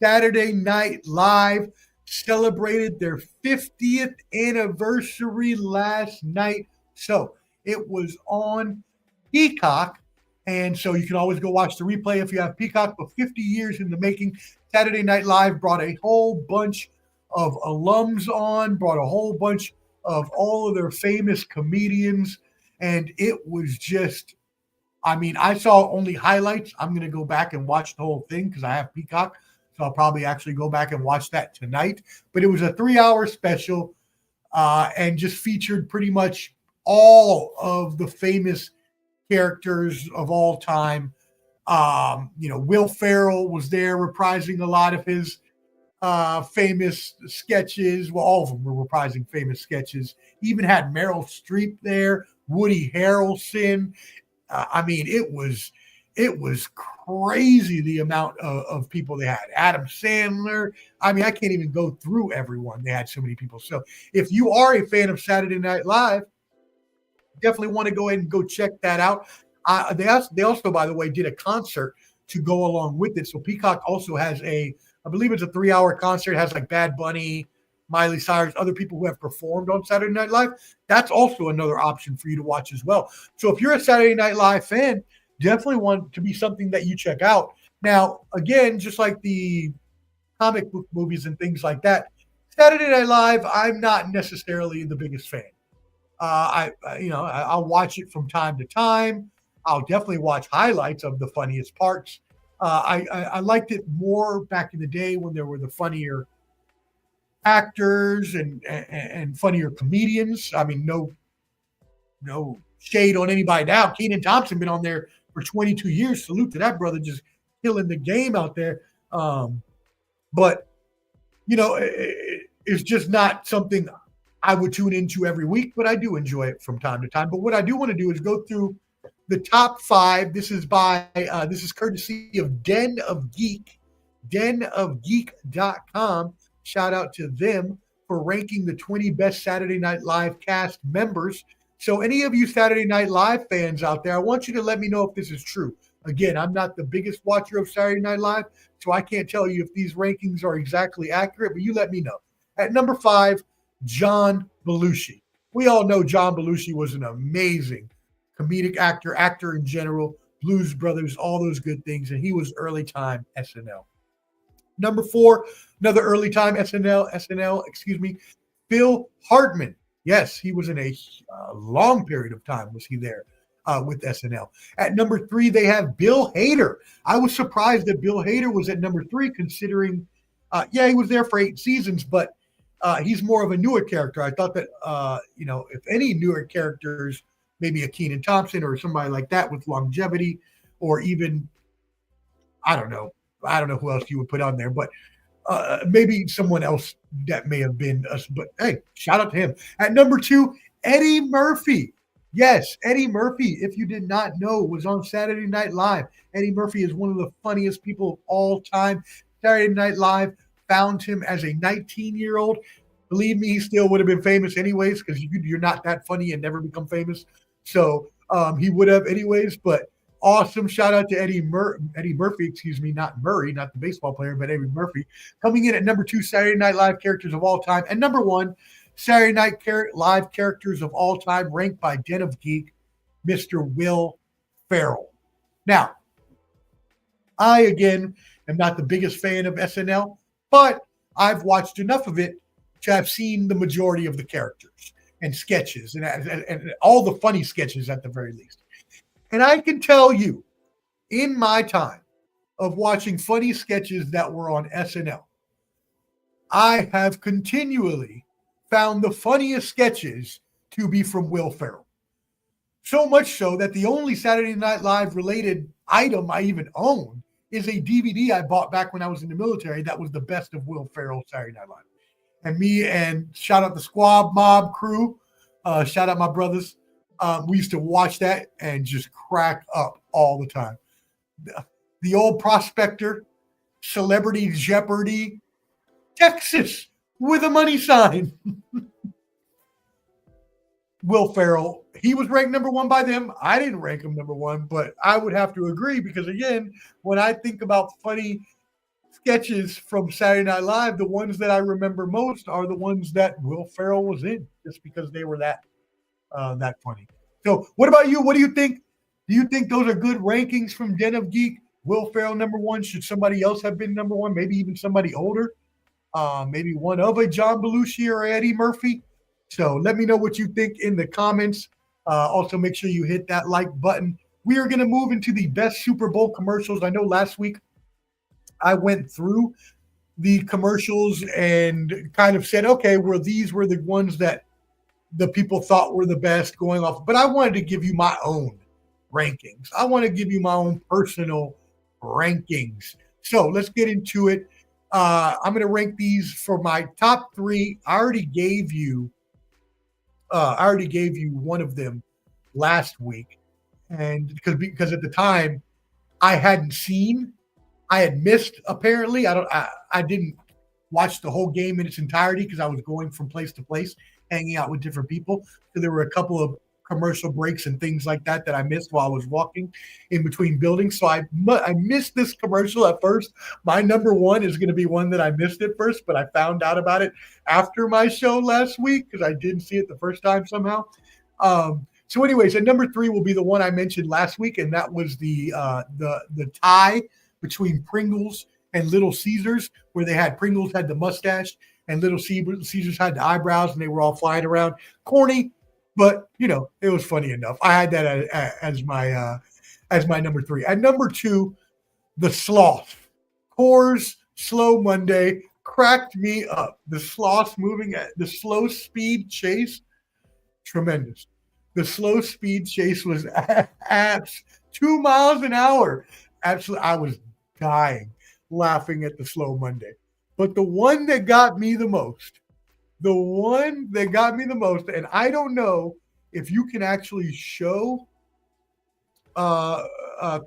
Saturday Night Live celebrated their 50th anniversary last night. So it was on Peacock. And so you can always go watch the replay if you have Peacock. But 50 years in the making, Saturday Night Live brought a whole bunch of alums on, brought a whole bunch of all of their famous comedians. And it was just, I saw only highlights. I'm going to go back and watch the whole thing because I have Peacock. So I'll probably actually go back and watch that tonight. But it was a 3-hour special and just featured pretty much all of the famous characters of all time. Will Ferrell was there reprising a lot of his famous sketches. Well, all of them were reprising famous sketches. Even had Meryl Streep there, Woody Harrelson. It it was crazy the amount of people they had. Adam Sandler. I mean, I can't even go through everyone. They had so many people. So if you are a fan of Saturday Night Live, definitely want to go ahead and go check that out. They also, by the way, did a concert to go along with it. So Peacock also has I believe it's a 3-hour concert. It has like Bad Bunny, Miley Cyrus, other people who have performed on Saturday Night Live. That's also another option for you to watch as well. So if you're a Saturday Night Live fan, definitely want to be something that you check out. Now, again, just like the comic book movies and things like that, Saturday Night Live, I'm not necessarily the biggest fan. I'll watch it from time to time. I'll definitely watch highlights of the funniest parts. I liked it more back in the day when there were the funnier actors and funnier comedians. I mean, no shade on anybody now. Kenan Thompson been on there for 22 years. Salute to that brother, just killing the game out there. But it's just not something I would tune into every week, but I do enjoy it from time to time. But what I do want to do is go through the top 5. This is courtesy of Den of Geek, denofgeek.com. Shout out to them for ranking the 20 best Saturday Night Live cast members. So any of you Saturday Night Live fans out there, I want you to let me know if this is true. Again, I'm not the biggest watcher of Saturday Night Live, so I can't tell you if these rankings are exactly accurate, but you let me know. At number 5, John Belushi. We all know John Belushi was an amazing comedic actor in general, Blues Brothers, all those good things, and he was early time SNL. Number 4, another early time SNL, Phil Hartman. Yes, he was in a long period of time was he there with SNL. At number 3, they have Bill Hader. I was surprised that Bill Hader was at number 3 considering, he was there for 8 seasons, but he's more of a newer character. I thought that, if any newer characters, maybe a Kenan Thompson or somebody like that with longevity, or even, I don't know who else you would put on there, but maybe someone else that may have been us. But hey, shout out to him. At number 2, Eddie Murphy. Yes, Eddie Murphy, if you did not know, was on Saturday Night Live. Eddie Murphy is one of the funniest people of all time. Saturday Night Live found him as a 19-year-old. Believe me, he still would have been famous anyways, because you're not that funny and never become famous. So he would have anyways, but awesome. Shout out to Eddie Murphy, not Murray, not the baseball player, but Eddie Murphy. Coming in at number 2, Saturday Night Live characters of all time. And number 1, Saturday Night Live characters of all time, ranked by Den of Geek, Mr. Will Ferrell. Now, I, again, am not the biggest fan of SNL, but I've watched enough of it to have seen the majority of the characters and sketches and all the funny sketches at the very least. And I can tell you, in my time of watching funny sketches that were on SNL, I have continually found the funniest sketches to be from Will Ferrell. So much so that the only Saturday Night Live related item I even own is a DVD I bought back when I was in the military that was the best of Will Ferrell's Saturday Night Live. And me and shout out the Squab Mob crew, shout out my brothers. We used to watch that and just crack up all the time. The old prospector, Celebrity Jeopardy, Texas with a money sign. Will Ferrell, he was ranked number 1 by them. I didn't rank him number 1, but I would have to agree because, again, when I think about funny sketches from Saturday Night Live, the ones that I remember most are the ones that Will Ferrell was in, just because they were that funny. So what about you? What do you think? Do you think those are good rankings from Den of Geek? Will Ferrell number 1? Should somebody else have been number 1? Maybe even somebody older? Maybe one of a John Belushi or Eddie Murphy? So let me know what you think in the comments. Also, make sure you hit that like button. We are going to move into the best Super Bowl commercials. I know last week I went through the commercials and kind of said, okay, well, these were the ones that the people thought were the best going off. But I wanted to give you my own rankings. I want to give you my own personal rankings. So let's get into it. I'm going to rank these for my top 3. I already gave you one of them last week, and because at the time I hadn't seen. I had missed apparently. I didn't watch the whole game in its entirety because I was going from place to place, hanging out with different people. So there were a couple of commercial breaks and things like that that I missed while I was walking in between buildings. So I missed this commercial at first. My number one is going to be one that I missed at first, but I found out about it after my show last week because I didn't see it the first time somehow. So anyways, at number 3 will be the one I mentioned last week, and that was the tie between Pringles and Little Caesars, where they had Pringles had the mustache and Little Caesars had the eyebrows, and they were all flying around. Corny, but it was funny enough. I had that as my number 3. At number 2, the Sloth. Coors Slow Monday cracked me up. The Sloth moving at the slow speed chase, tremendous. The slow speed chase was at 2 miles an hour. Absolutely, I was dying laughing at the Slow Monday. But the one that got me the most, and I don't know if you can actually show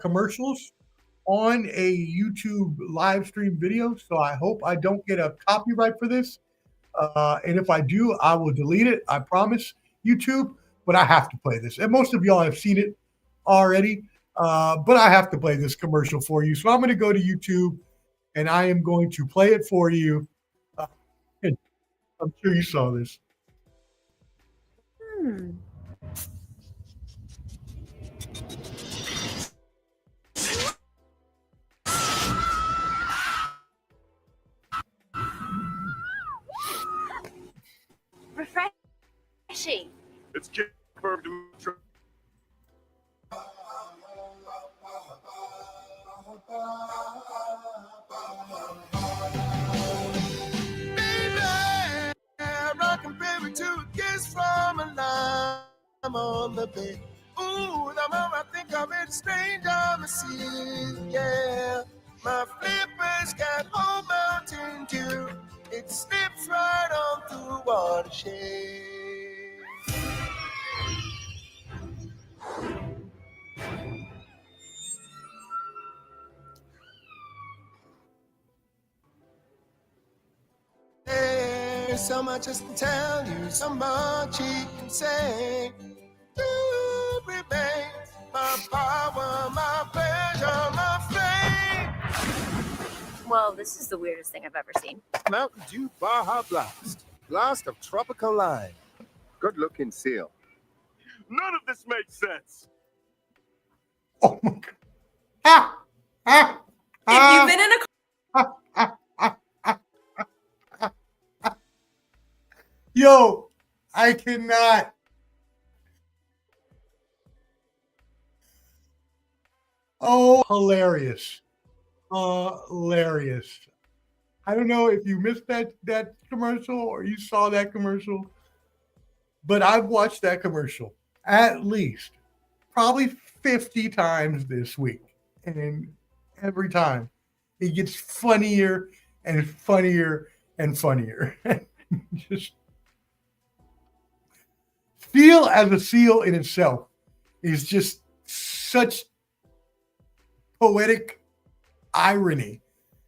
commercials on a YouTube live stream video. So I hope I don't get a copyright for this. And if I do, I will delete it. I promise, YouTube. But I have to play this. And most of y'all have seen it already. But I have to play this commercial for you. So I'm going to go to YouTube and I am going to play it for you. I'm sure you saw this. Refreshing. It's just perfect. Rockin' baby to a kiss from a lime on the bed. Ooh, the moment I think I'm in strange on the sea. Yeah, my flippers got whole Mountain Dew. It slips right on through watershed. There's so much just to tell you, so much he can say. You remain my power, my pleasure, my flame. Well, this is the weirdest thing I've ever seen. Mountain Dew Baja Blast. Blast of tropical lime. Good looking seal. None of this makes sense. Oh my God. If you've been in a Yo, I cannot. Oh, hilarious. Hilarious. I don't know if you missed that commercial or you saw that commercial, but I've watched that commercial at least probably 50 times this week. And every time it gets funnier and funnier and funnier. Just Seal as a seal in itself is just such poetic irony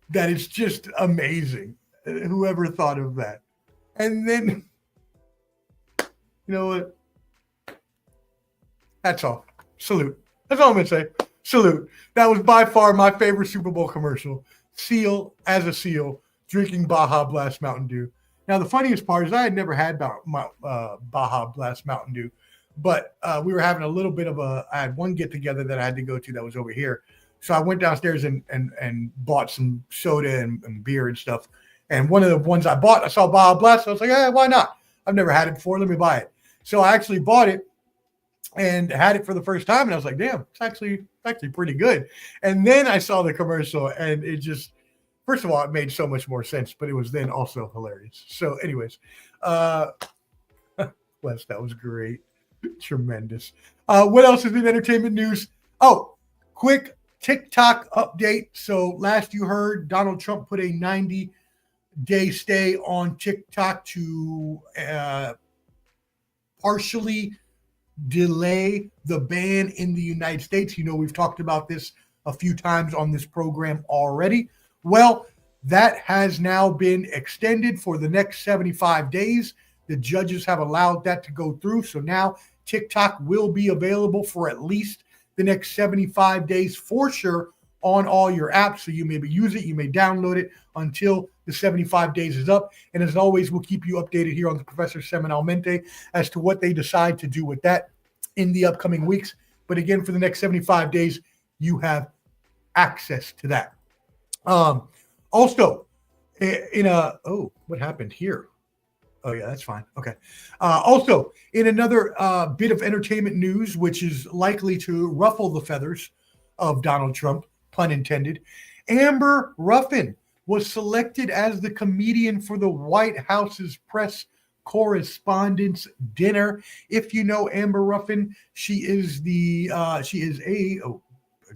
that it's just amazing. Whoever thought of that? And then, you know what? That's all. Salute. That's all I'm going to say. Salute. That was by far my favorite Super Bowl commercial. Seal as a seal, drinking Baja Blast Mountain Dew. Now, the funniest part is I had never had Baja Blast Mountain Dew, but we were having a little bit of I had one get-together that I had to go to that was over here. So I went downstairs and bought some soda and beer and stuff. And one of the ones I bought, I saw Baja Blast. So I was like, hey, why not? I've never had it before. Let me buy it. So I actually bought it and had it for the first time. And I was like, damn, it's actually pretty good. And then I saw the commercial and it just, first of all, it made so much more sense, but it was then also hilarious. So anyways, Wes, that was great. Tremendous. What else is in entertainment news? Oh, quick TikTok update. So last you heard, Donald Trump put a 90-day stay on TikTok to partially delay the ban in the United States. You know, we've talked about this a few times on this program already. Well, that has now been extended for the next 75 days. The judges have allowed that to go through. So now TikTok will be available for at least the next 75 days for sure on all your apps. So you may use it, you may download it until the 75 days is up. And as always, we'll keep you updated here on the Professor Semanalmente as to what they decide to do with that in the upcoming weeks. But again, for the next 75 days, you have access to that. Also, what happened here? Oh, yeah, that's fine. Okay. Also, in another bit of entertainment news, which is likely to ruffle the feathers of Donald Trump, pun intended, Amber Ruffin was selected as the comedian for the White House's press correspondence dinner. If you know Amber Ruffin, she is a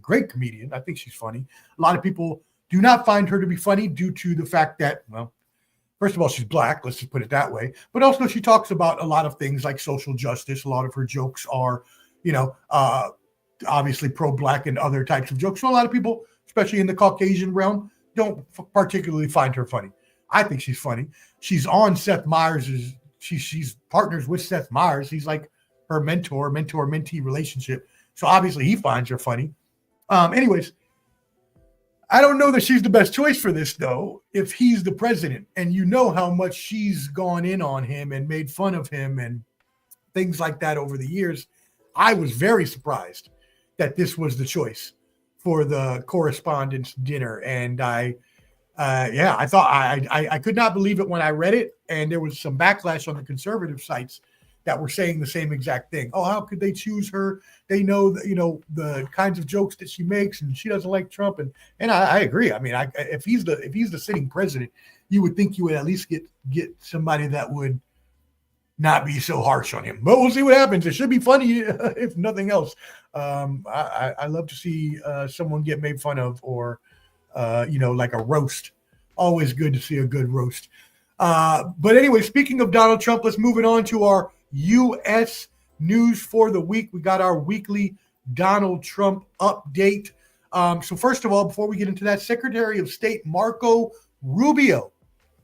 great comedian. I think she's funny. A lot of people do not find her to be funny due to the fact that, well, first of all, she's black. Let's just put it that way. But also she talks about a lot of things like social justice. A lot of her jokes are, obviously pro-black and other types of jokes. So a lot of people, especially in the Caucasian realm, don't particularly find her funny. I think she's funny. She's on Seth Meyers', she's partners with Seth Meyers. He's like her mentor-mentee relationship. So obviously he finds her funny. Anyways, I don't know that she's the best choice for this, though, if he's the president. And you know how much she's gone in on him and made fun of him and things like that over the years. I was very surprised that this was the choice for the correspondence dinner. And I thought I could not believe it when I read it. And there was some backlash on the conservative sites that were saying the same exact thing. Oh, how could they choose her? They know that, the kinds of jokes that she makes, and she doesn't like Trump. And I agree. I mean, if he's the sitting president, you would think you would at least get somebody that would not be so harsh on him. But we'll see what happens. It should be funny if nothing else. I love to see someone get made fun of, or like a roast. Always good to see a good roast. But anyway, speaking of Donald Trump, let's move it on to our U.S. news for the week. We got our weekly Donald Trump update. So first of all, before we get into that, Secretary of State Marco Rubio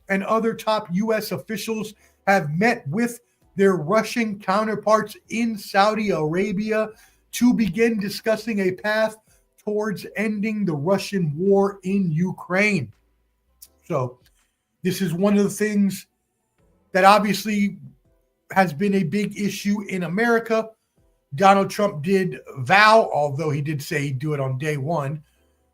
and other top U.S. officials have met with their Russian counterparts in Saudi Arabia to begin discussing a path towards ending the Russian war in Ukraine. So this is one of the things that obviously has been a big issue in America. Donald Trump did vow, although he did say he'd do it on day one,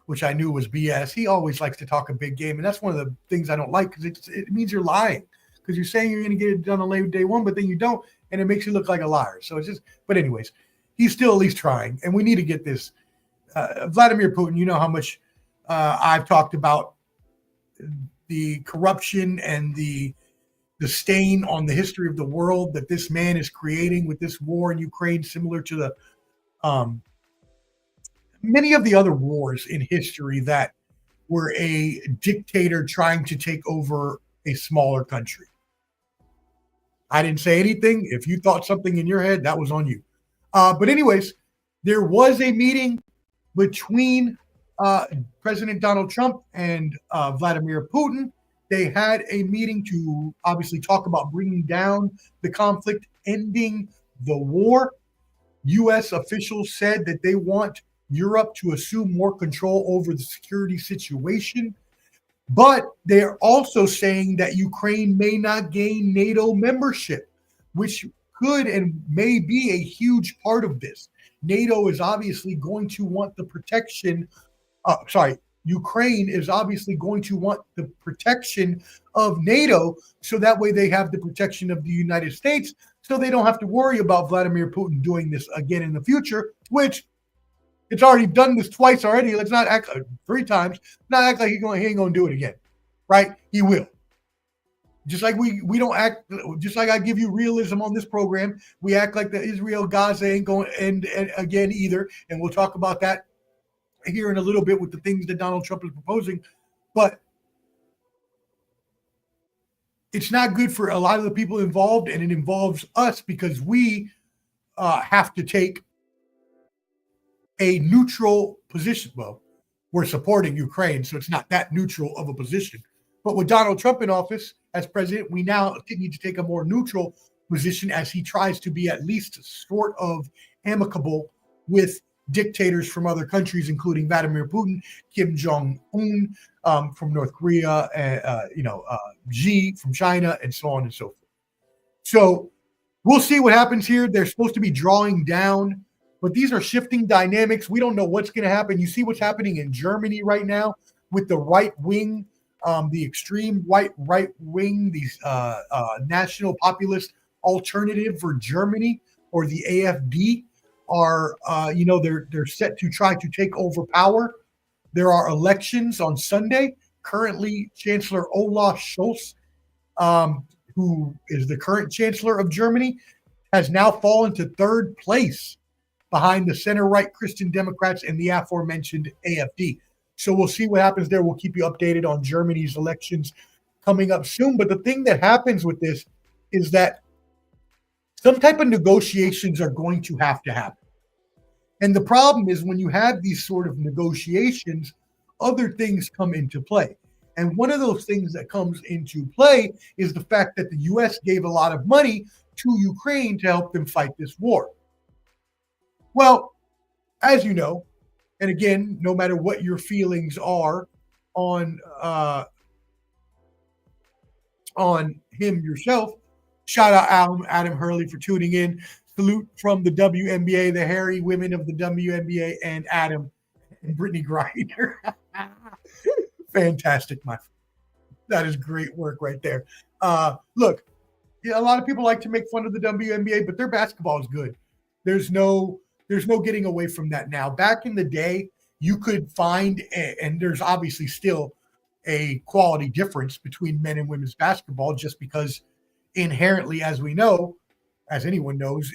which I knew was BS. He always likes to talk a big game, and that's one of the things I don't like, because it means you're lying, because you're saying you're going to get it done on day one, but then you don't, and it makes you look like a liar. So it's just, but anyways, he's still at least trying, and we need to get this. Vladimir Putin, you know how much I've talked about the corruption and the stain on the history of the world that this man is creating with this war in Ukraine, similar to the many of the other wars in history that were a dictator trying to take over a smaller country. I didn't say anything. If you thought something in your head, that was on you. But anyways, there was a meeting between President Donald Trump and Vladimir Putin. They had a meeting to obviously talk about bringing down the conflict, ending the war. U.S. officials said that they want Europe to assume more control over the security situation. But they're also saying that Ukraine may not gain NATO membership, which could and may be a huge part of this. NATO is obviously going to want the protection. Ukraine is obviously going to want the protection of NATO, so that way they have the protection of the United States, so they don't have to worry about Vladimir Putin doing this again in the future, which it's already done this twice already. Let's not act 3 times. Not act like he ain't going to do it again, right? He will. Just like we don't act, just like I give you realism on this program, we act like the Israel-Gaza ain't going to end again either, and we'll talk about that here in a little bit with the things that Donald Trump is proposing. But it's not good for a lot of the people involved, and it involves us because we have to take a neutral position. Well, we're supporting Ukraine, so it's not that neutral of a position. But with Donald Trump in office as president, we now need to take a more neutral position as he tries to be at least sort of amicable with dictators from other countries, including Vladimir Putin, Kim Jong-un from North Korea, Xi from China, and so on and so forth. So we'll see what happens here. They're supposed to be drawing down, but these are shifting dynamics. We don't know what's going to happen. You see what's happening in Germany right now with the right wing, the extreme right wing, these National Populist Alternative for Germany, or the AfD, are they're set to try to take over power. There are elections on Sunday. Currently, Chancellor Olaf Scholz, who is the current chancellor of Germany, has now fallen to third place behind the center-right Christian Democrats and the aforementioned AfD. So we'll see what happens there. We'll keep you updated on Germany's elections coming up soon. But the thing that happens with this is that some type of negotiations are going to happen. And the problem is when you have these sort of negotiations, other things come into play. And one of those things that comes into play is the fact that the U.S. gave a lot of money to Ukraine to help them fight this war. Well, as you know, and again, no matter what your feelings are on him yourself, shout out Adam Hurley for tuning in. Salute from the WNBA, the hairy women of the WNBA, and Adam and Brittany Griner. Fantastic, my friend. That is great work right there. Look, a lot of people like to make fun of the WNBA, but their basketball is good. There's no getting away from that now. Back in the day, you could find, and there's obviously still a quality difference between men and women's basketball, just because inherently, as we know, as anyone knows,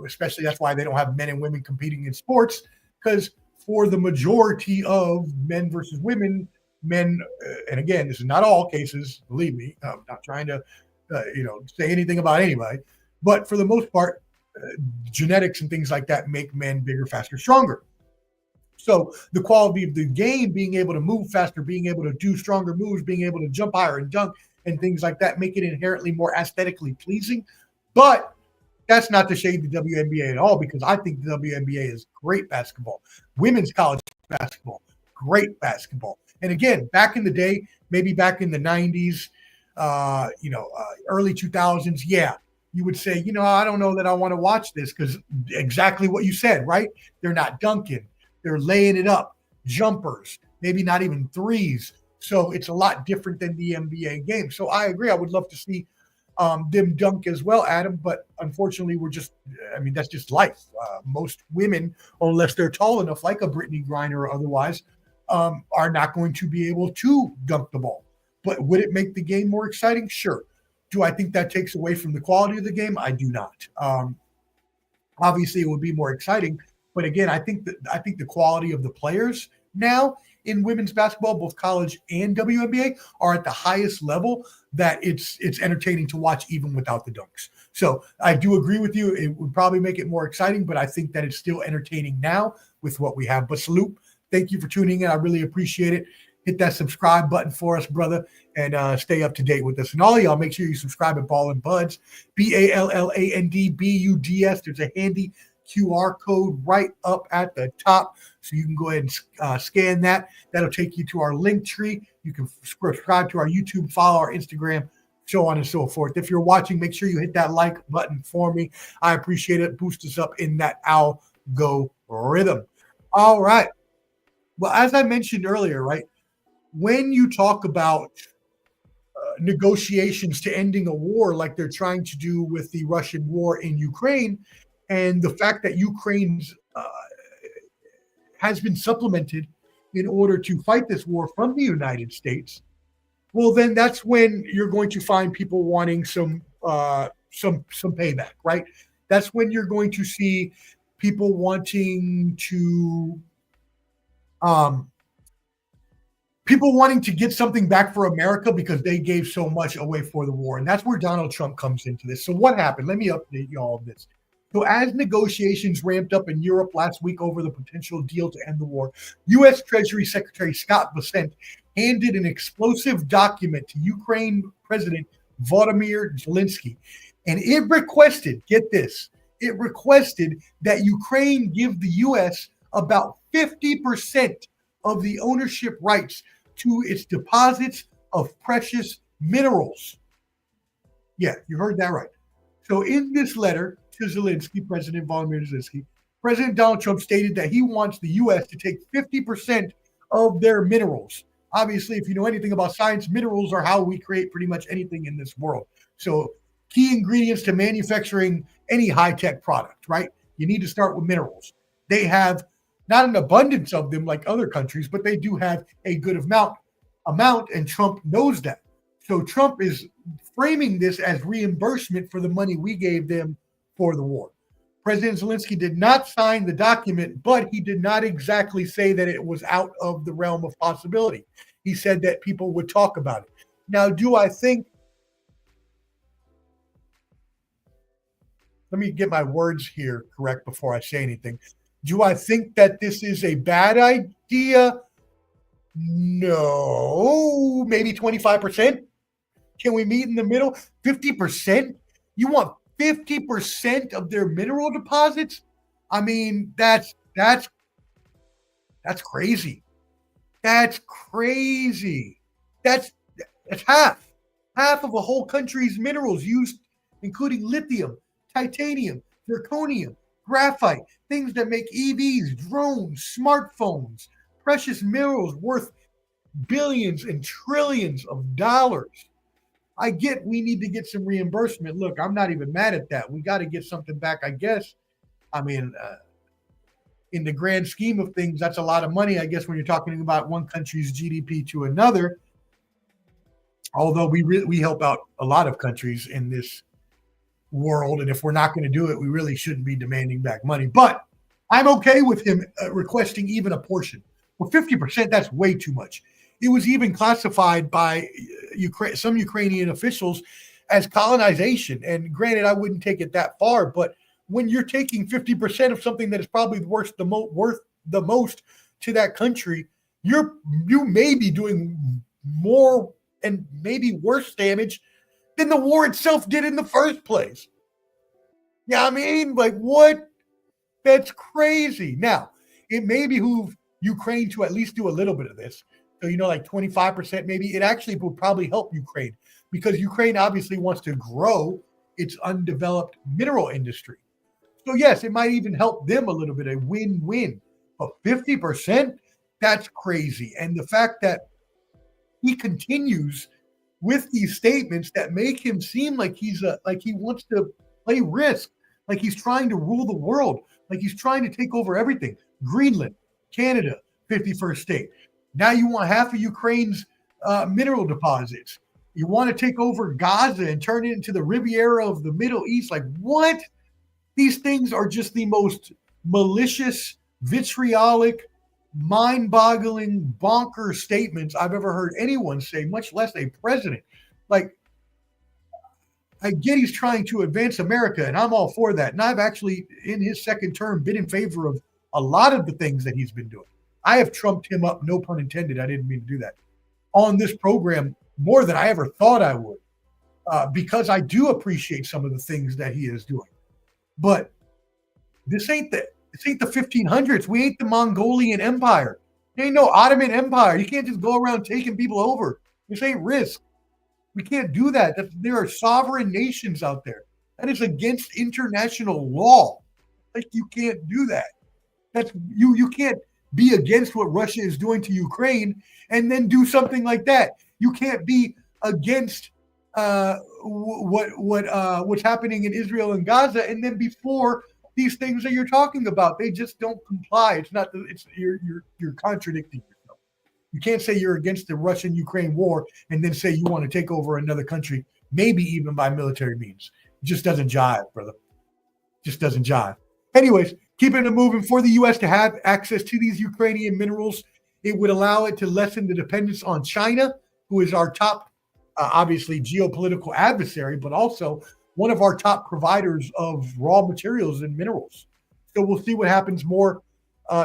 especially that's why they don't have men and women competing in sports, because for the majority of men versus women, men, and again, this is not all cases, believe me, I'm not trying to, say anything about anybody, but for the most part, genetics and things like that make men bigger, faster, stronger. So the quality of the game, being able to move faster, being able to do stronger moves, being able to jump higher and dunk and things like that, make it inherently more aesthetically pleasing. But that's not to shade the WNBA at all, because I think the WNBA is great basketball. Women's college basketball, great basketball. And again, back in the day, maybe back in the 90s, early 2000s, yeah, you would say, I don't know that I want to watch this, because exactly what you said, right? They're not dunking. They're laying it up, jumpers, maybe not even threes. So it's a lot different than the NBA game. So I agree. I would love to see them dunk as well, Adam. But unfortunately, that's just life. Most women, unless they're tall enough, like a Brittany Griner or otherwise, are not going to be able to dunk the ball. But would it make the game more exciting? Sure. Do I think that takes away from the quality of the game? I do not. Obviously, it would be more exciting. But again, I think the quality of the players now in women's basketball, both college and WNBA, are at the highest level that it's entertaining to watch even without the dunks. So I do agree with you. It would probably make it more exciting, but I think that it's still entertaining now with what we have. But Salute, thank you for tuning in. I really appreciate it. Hit that subscribe button for us, brother, and stay up to date with us. And all of y'all, make sure you subscribe at Ball and Buds, BALLANDBUDS. There's a handy QR code right up at the top, so you can go ahead and scan that. That'll take you to our link tree. You can subscribe to our YouTube, follow our Instagram, so on and so forth. If you're watching, make sure you hit that like button for me. I appreciate it. Boost us up in that algorithm. All right. Well, as I mentioned earlier, right, when you talk about negotiations to ending a war like they're trying to do with the Russian war in Ukraine, and the fact that Ukraine's has been supplemented in order to fight this war from the United States, well, then that's when you're going to find people wanting some payback, right? That's when you're going to see people wanting to get something back for America because they gave so much away for the war. And that's where Donald Trump comes into this. So what happened? Let me update you all of this. So as negotiations ramped up in Europe last week over the potential deal to end the war, U.S. Treasury Secretary Scott Bessent handed an explosive document to Ukraine President Volodymyr Zelensky. And it requested, get this, it requested that Ukraine give the U.S. about 50% of the ownership rights to its deposits of precious minerals. Yeah, you heard that right. So in this letter to Zelensky, President Volodymyr Zelensky, President Donald Trump stated that he wants the U.S. to take 50% of their minerals. Obviously, if you know anything about science, minerals are how we create pretty much anything in this world. So key ingredients to manufacturing any high-tech product, right? You need to start with minerals. They have not an abundance of them like other countries, but they do have a good amount, and Trump knows that. So Trump is framing this as reimbursement for the money we gave them for the war. President Zelensky did not sign the document, but he did not exactly say that it was out of the realm of possibility. He said that people would talk about it. Now, do I think, let me get my words here correct before I say anything. Do I think that this is a bad idea? No, maybe 25%. Can we meet in the middle? 50%? You want 50% of their mineral deposits? I mean, that's crazy. That's crazy. That's half of a whole country's minerals used, including lithium, titanium, zirconium, graphite, things that make EVs, drones, smartphones, precious minerals worth billions and trillions of dollars. I get we need to get some reimbursement. Look, I'm not even mad at that. We got to get something back, I guess. I mean, in the grand scheme of things, that's a lot of money, I guess, when you're talking about one country's GDP to another. Although we help out a lot of countries in this world, and if we're not going to do it, we really shouldn't be demanding back money. But I'm okay with him requesting even a portion. Well, 50%, that's way too much. It was even classified by some Ukrainian officials as colonization. And granted, I wouldn't take it that far, but when you're taking 50% of something that is probably worth the most to that country, you may be doing more and maybe worse damage than the war itself did in the first place. Yeah, I mean, like, what? That's crazy. Now, it may behoove Ukraine to at least do a little bit of this. So, like 25% maybe. It actually would probably help Ukraine because Ukraine obviously wants to grow its undeveloped mineral industry. So, yes, it might even help them a little bit, a win-win. But 50%, that's crazy. And the fact that he continues with these statements that make him seem like he wants to play risk, like he's trying to rule the world, like he's trying to take over everything. Greenland, Canada, 51st state. Now you want half of Ukraine's mineral deposits. You want to take over Gaza and turn it into the Riviera of the Middle East. Like, what? These things are just the most malicious, vitriolic, mind-boggling, bonker statements I've ever heard anyone say, much less a president. Like, I get he's trying to advance America, and I'm all for that. And I've actually, in his second term, been in favor of a lot of the things that he's been doing. I have trumped him up, no pun intended. I didn't mean to do that, on this program more than I ever thought I would, because I do appreciate some of the things that he is doing. But this ain't the 1500s. We ain't the Mongolian Empire. There ain't no Ottoman Empire. You can't just go around taking people over. This ain't risk. We can't do that. There are sovereign nations out there. That is against international law. Like, you can't do that. That's you can't be against what Russia is doing to Ukraine and then do something like that. You can't be against what's happening in Israel and Gaza and then before these things that you're talking about, they just don't comply. You're contradicting yourself. You can't say you're against the Russian-Ukraine war and then say you want to take over another country, maybe even by military means. It just doesn't jive, brother. Just doesn't jive. Anyways, keeping it moving, for the U.S. to have access to these Ukrainian minerals, it would allow it to lessen the dependence on China, who is our top, obviously, geopolitical adversary, but also one of our top providers of raw materials and minerals. So we'll see what happens. More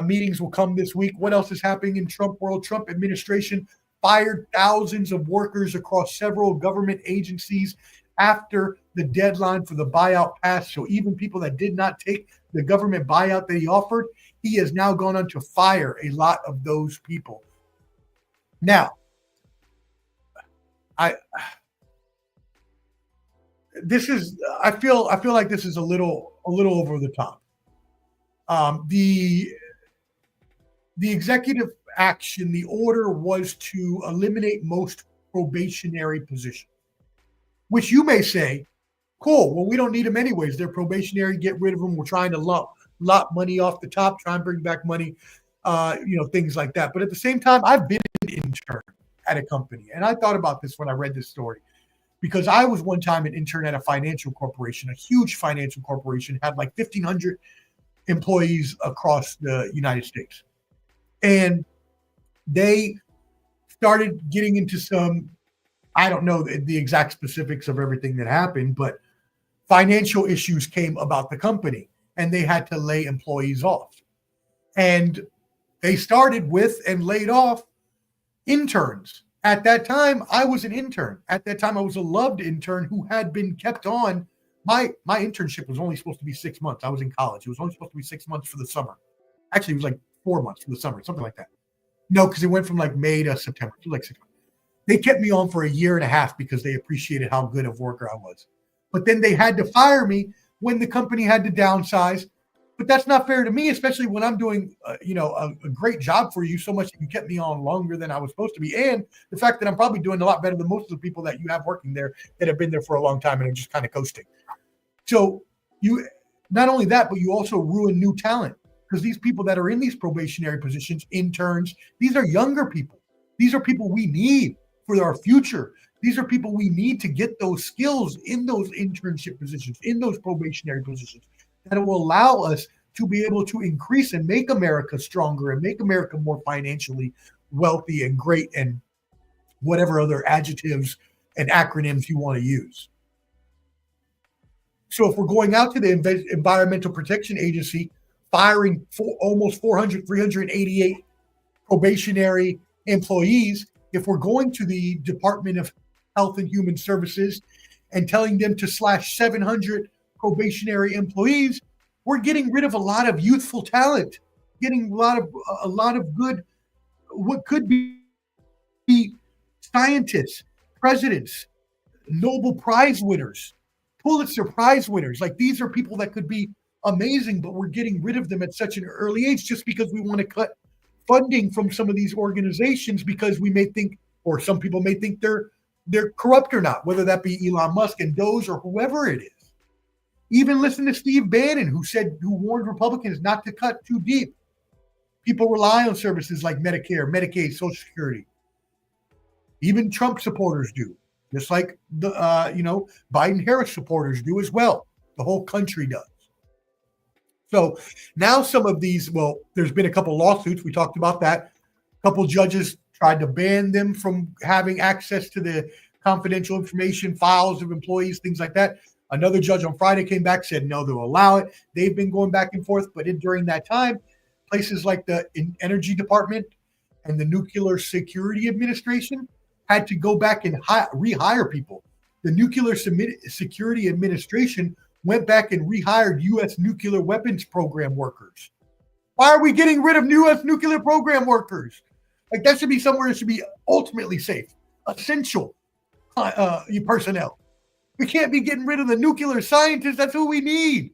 meetings will come this week. What else is happening in Trump world? Trump administration fired thousands of workers across several government agencies after the deadline for the buyout passed. So even people that did not take the government buyout that he offered, he has now gone on to fire a lot of those people. Now, I feel like this is a little over the top. The executive action, the order was to eliminate most probationary positions, which you may say, cool, well, we don't need them anyways. They're probationary, get rid of them. We're trying to lop money off the top, try and bring back money, things like that. But at the same time, I've been an intern at a company, and I thought about this when I read this story, because I was one time an intern at a financial corporation, a huge financial corporation, had like 1,500 employees across the United States. And they started getting into some, I don't know the exact specifics of everything that happened, but financial issues came about the company and they had to lay employees off. And they started with and laid off interns. At that time, I was an intern. At that time, I was a loved intern who had been kept on. My internship was only supposed to be 6 months. I was in college. It was only supposed to be 6 months for the summer. Actually, it was like 4 months for the summer, something like that. No, because it went from like May to September. It was like 6 months. They kept me on for a year and a half because they appreciated how good of worker I was. But then they had to fire me when the company had to downsize. But that's not fair to me, especially when I'm doing, a great job for you so much that you kept me on longer than I was supposed to be. And the fact that I'm probably doing a lot better than most of the people that you have working there that have been there for a long time and are just kind of coasting. So you, not only that, but you also ruin new talent, because these people that are in these probationary positions, interns, these are younger people. These are people we need for our future. These are people we need to get those skills in those internship positions, in those probationary positions, that will allow us to be able to increase and make America stronger and make America more financially wealthy and great, and whatever other adjectives and acronyms you want to use. So if we're going out to the Environmental Protection Agency, firing almost 388 probationary employees, if we're going to the Department of Health and Human Services and telling them to slash 700 probationary employees, we're getting rid of a lot of youthful talent, getting a lot of good, what could be scientists, presidents, Nobel Prize winners, Pulitzer Prize winners. Like, these are people that could be amazing, but we're getting rid of them at such an early age just because we want to cut funding from some of these organizations, because we may think, or some people may think, they're corrupt or not, whether that be Elon Musk and Doge or whoever it is. Even listen to Steve Bannon, who warned Republicans not to cut too deep. People rely on services like Medicare, Medicaid, Social Security. Even Trump supporters do, just like the Biden-Harris supporters do as well. The whole country does. So now some of these, there's been a couple lawsuits. We talked about that. A couple judges tried to ban them from having access to the confidential information, files of employees, things like that. Another judge on Friday came back, said no, they'll allow it. They've been going back and forth, but during that time, places like the Energy Department and the Nuclear Security Administration had to go back and rehire people. The Nuclear Security Administration went back and rehired U.S. nuclear weapons program workers. Why are we getting rid of U.S. nuclear program workers? Like, that should be somewhere that should be ultimately safe, essential personnel. We can't be getting rid of the nuclear scientists. That's who we need.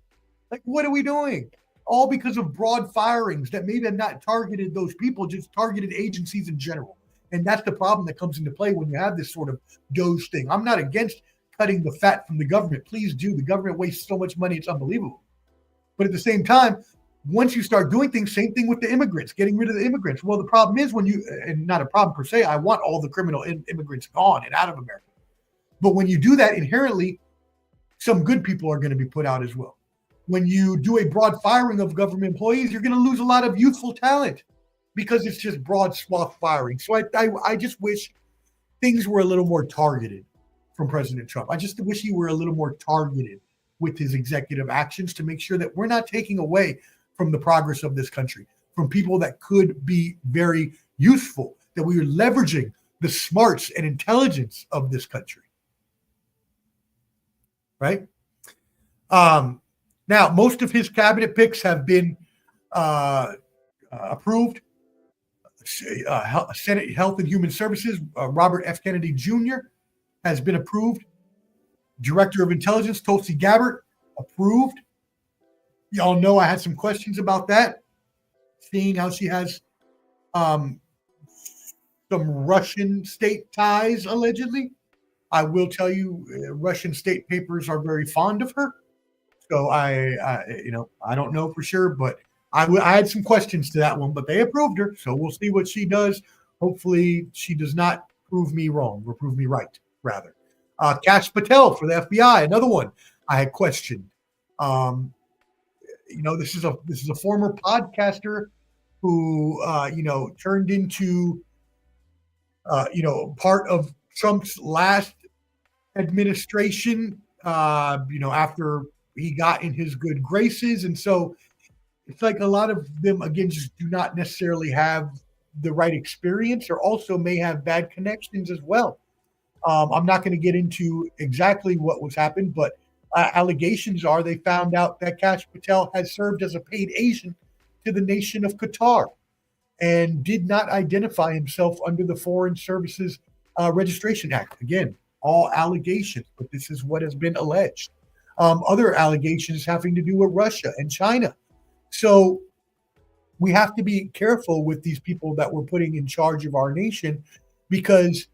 Like, what are we doing? All because of broad firings that maybe have not targeted those people, just targeted agencies in general. And that's the problem that comes into play when you have this sort of Doge thing. I'm not against cutting the fat from the government. Please do. The government wastes so much money, it's unbelievable. But at the same time, once you start doing things, same thing with the immigrants, getting rid of the immigrants. Well, the problem is and not a problem per se, I want all the criminal immigrants gone and out of America. But when you do that, inherently, some good people are going to be put out as well. When you do a broad firing of government employees, you're going to lose a lot of youthful talent because it's just broad swath firing. So I just wish things were a little more targeted from President Trump. I just wish he were a little more targeted with his executive actions to make sure that we're not taking away from the progress of this country, from people that could be very useful, that we are leveraging the smarts and intelligence of this country. Right? Now, most of his cabinet picks have been approved. Senate Health and Human Services, Robert F. Kennedy Jr. has been approved. Director of Intelligence, Tulsi Gabbard, approved. Y'all know I had some questions about that, seeing how she has some Russian state ties, allegedly. I will tell you, Russian state papers are very fond of her. So I don't know for sure, but I had some questions to that one, but they approved her. So we'll see what she does. Hopefully she does not prove me wrong or prove me right, rather. Kash Patel for the FBI, another one I had questioned. This is a former podcaster who turned into part of Trump's last administration. After he got in his good graces, and so it's like a lot of them again just do not necessarily have the right experience, or also may have bad connections as well. I'm not going to get into exactly what was happened, but allegations are they found out that Kash Patel has served as a paid agent to the nation of Qatar and did not identify himself under the Foreign Services Registration Act. Again, all allegations, but this is what has been alleged. Other allegations having to do with Russia and China. So we have to be careful with these people that we're putting in charge of our nation, because,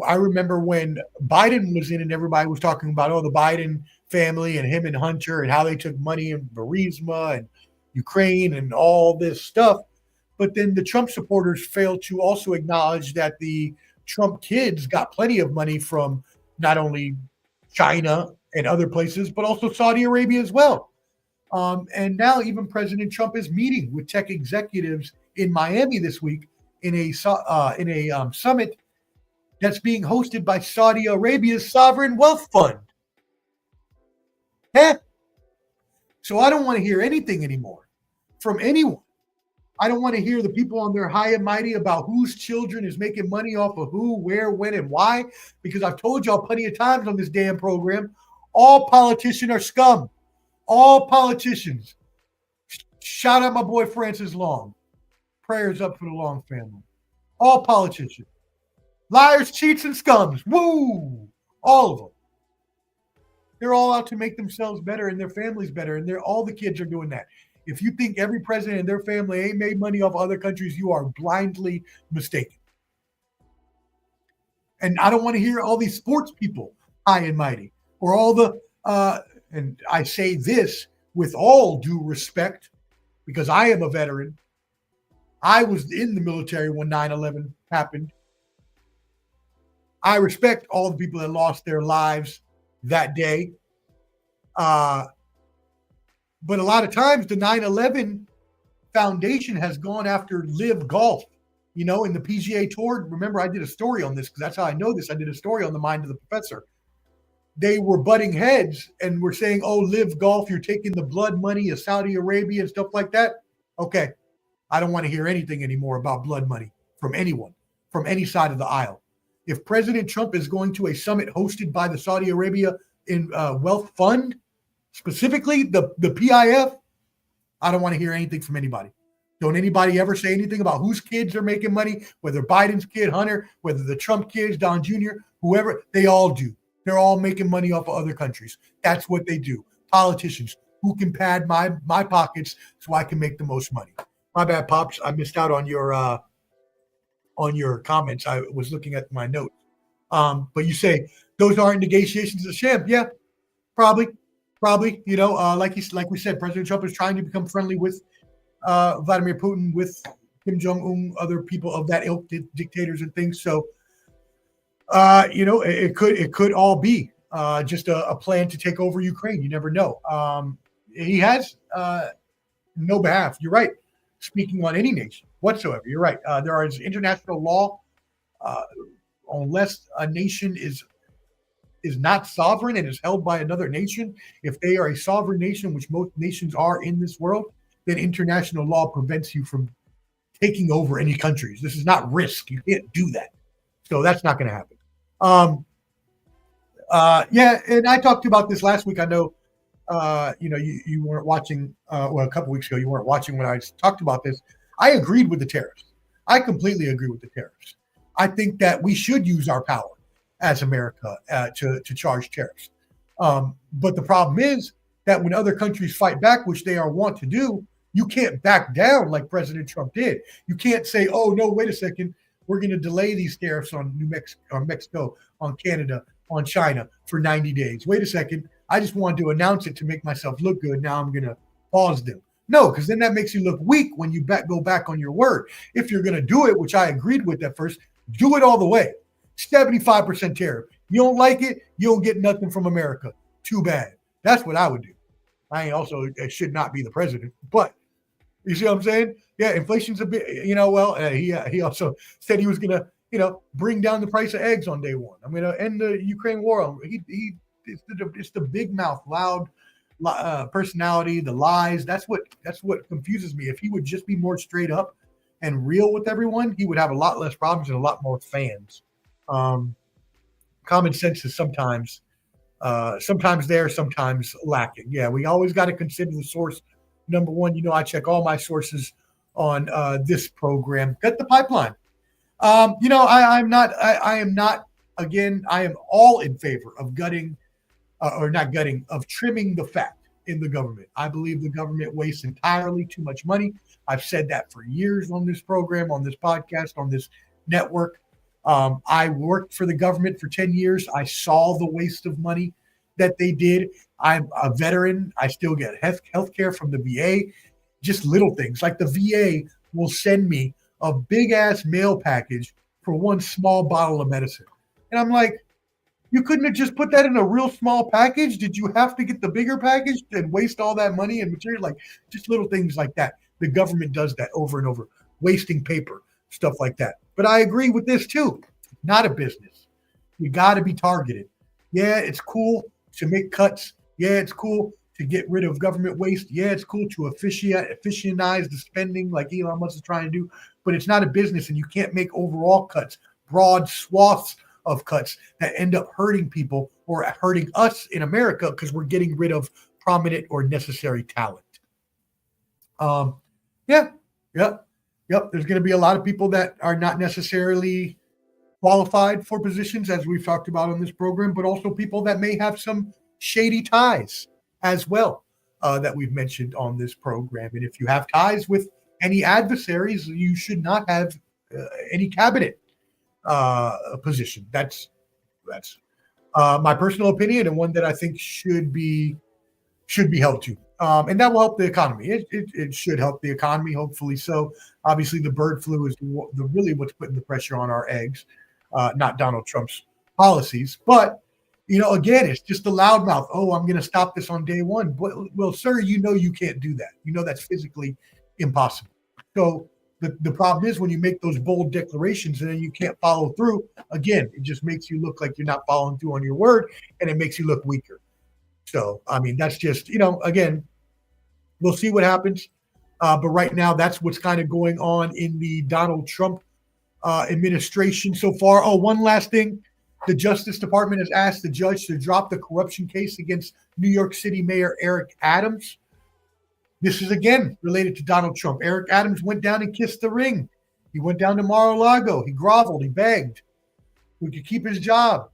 I remember when Biden was in and everybody was talking about, the Biden family and him and Hunter and how they took money in Burisma and Ukraine and all this stuff. But then the Trump supporters failed to also acknowledge that the Trump kids got plenty of money from not only China and other places, but also Saudi Arabia as well. And now even President Trump is meeting with tech executives in Miami this week in a summit that's being hosted by Saudi Arabia's sovereign wealth fund. So I don't want to hear anything anymore from anyone. I don't want to hear the people on their high and mighty about whose children is making money off of who, where, when, and why, because I've told y'all plenty of times on this damn program, all politicians are scum. All politicians. Shout out my boy Francis Long. Prayers up for the Long family. All politicians. Liars, cheats, and scums. Woo! All of them. They're all out to make themselves better and their families better, and all the kids are doing that. If you think every president and their family ain't made money off other countries, you are blindly mistaken. And I don't want to hear all these sports people high and mighty, or all the and I say this with all due respect, because I am a veteran. I was in the military when 9/11 happened. I respect all the people that lost their lives that day. But a lot of times the 9/11 Foundation has gone after Live Golf, in the PGA Tour. Remember, I did a story on this because that's how I know this. I did a story on The Mind of the Professor. They were butting heads and were saying, Live Golf, you're taking the blood money of Saudi Arabia and stuff like that. Okay. I don't want to hear anything anymore about blood money from anyone, from any side of the aisle. If President Trump is going to a summit hosted by the Saudi Arabia Wealth Fund, specifically the PIF, I don't want to hear anything from anybody. Don't anybody ever say anything about whose kids are making money, whether Biden's kid, Hunter, whether the Trump kids, Don Jr., whoever, they all do. They're all making money off of other countries. That's what they do. Politicians who can pad my pockets so I can make the most money. My bad, Pops. I missed out on your comments. I was looking at my notes. But you say those aren't negotiations of sham. Yeah, probably. Like we said, President Trump is trying to become friendly with Vladimir Putin, with Kim Jong-un, other people of that ilk, dictators and things. So, it could all be just a plan to take over Ukraine. You never know. He has no behalf. You're right. Speaking on any nation whatsoever. You're right. There is international law unless a nation is not sovereign and is held by another nation, if they are a sovereign nation, which most nations are in this world, then international law prevents you from taking over any countries. This is not risk. You can't do that. So that's not going to happen. Yeah, and I talked about this last week. I know, you weren't watching, a couple weeks ago, you weren't watching when I talked about this. I agreed with the tariffs. I completely agree with the tariffs. I think that we should use our power as America to charge tariffs. But the problem is that when other countries fight back, which they are wont to do, you can't back down like President Trump did. You can't say, oh, no, wait a second. We're going to delay these tariffs on Mexico, on Canada, on China for 90 days. Wait a second. I just wanted to announce it to make myself look good. Now I'm going to pause them. No, because then that makes you look weak when you go back on your word. If you're going to do it, which I agreed with at first, do it all the way. 75% tariff. You don't like it, you don't get nothing from America. Too bad. That's what I would do. I should not be the president, but you see what I'm saying? Yeah, inflation's a bit, he also said he was going to, bring down the price of eggs on day one. I'm going to end the Ukraine war. It's the big mouth, loud personality, the lies. That's what confuses me. If he would just be more straight up and real with everyone, he would have a lot less problems and a lot more fans. Common sense is sometimes there, sometimes lacking. Yeah, we always got to consider the source. Number one, I check all my sources on this program. Cut the pipeline. I am all in favor of trimming the fat in the government. I believe the government wastes entirely too much money. I've said that for years on this program, on this podcast, on this network. I worked for the government for 10 years. I saw the waste of money that they did. I'm a veteran. I still get health care from the VA. Just little things like the VA will send me a big ass mail package for one small bottle of medicine. And I'm like, you couldn't have just put that in a real small package? Did you have to get the bigger package and waste all that money and material? Like just little things like that. The government does that over and over, wasting paper, stuff like that. But I agree with this too. Not a business. You got to be targeted. Yeah, it's cool to make cuts. Yeah, it's cool to get rid of government waste. Yeah, it's cool to efficientize the spending like Elon Musk is trying to do. But it's not a business, and you can't make overall cuts, broad swaths of cuts that end up hurting people or hurting us in America because we're getting rid of prominent or necessary talent. Yep. There's going to be a lot of people that are not necessarily qualified for positions, as we've talked about on this program, but also people that may have some shady ties as well that we've mentioned on this program. And if you have ties with any adversaries, you should not have any cabinet position. That's my personal opinion, and one that I think should be held to. And that will help the economy. It should help the economy, hopefully so. Obviously, the bird flu is really what's putting the pressure on our eggs, not Donald Trump's policies. But, again, it's just the loudmouth. Oh, I'm going to stop this on day one. Well, sir, you can't do that. That's physically impossible. So the problem is when you make those bold declarations and then you can't follow through, again, it just makes you look like you're not following through on your word, and it makes you look weaker. So, that's just, again, we'll see what happens. But right now, that's what's kind of going on in the Donald Trump administration so far. Oh, one last thing. The Justice Department has asked the judge to drop the corruption case against New York City Mayor Eric Adams. This is, again, related to Donald Trump. Eric Adams went down and kissed the ring. He went down to Mar-a-Lago. He groveled. He begged. He could keep his job.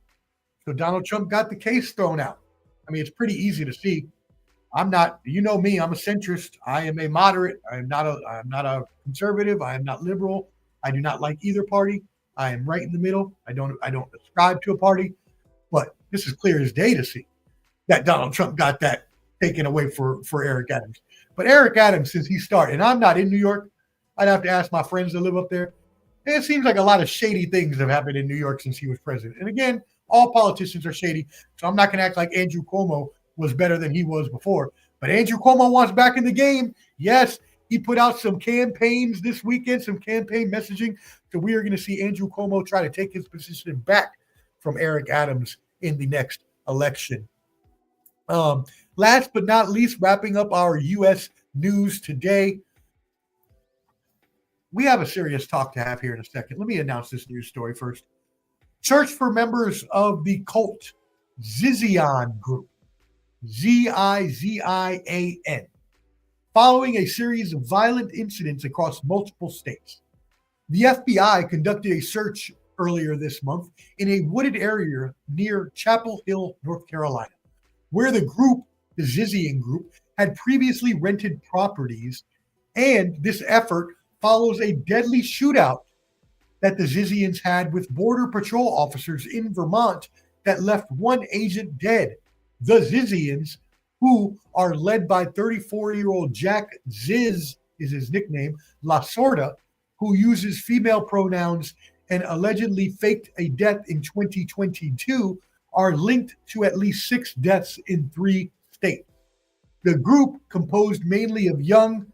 So Donald Trump got the case thrown out. It's pretty easy to see. I'm not, me, I'm a centrist. I am a moderate. I'm not a conservative. I am not liberal. I do not like either party. I am right in the middle. I don't ascribe to a party. But this is clear as day to see that Donald Trump got that taken away for Eric Adams. But Eric Adams, since he started, and I'm not in New York, I'd have to ask my friends that live up there. And it seems like a lot of shady things have happened in New York since he was president. And again, all politicians are shady, so I'm not going to act like Andrew Cuomo was better than he was before. But Andrew Cuomo wants back in the game. Yes, He put out some campaigns this weekend, some campaign messaging. So we are going to see Andrew Cuomo try to take his position back from Eric Adams in the next election. Last but not least, wrapping up our U.S. news today, we have a serious talk to have here in a second. Let me announce this news story first. Church for members of the cult Zizian group, Zizian, following a series of violent incidents across multiple states. The FBI conducted a search earlier this month in a wooded area near Chapel Hill, North Carolina, where the group, the Zizian group, had previously rented properties, and this effort follows a deadly shootout that the Zizians had with Border Patrol officers in Vermont that left one agent dead. The Zizians, who are led by 34-year-old Jack Ziz, is his nickname, La Sorda, who uses female pronouns and allegedly faked a death in 2022, are linked to at least 6 deaths in 3 states. The group, composed mainly of young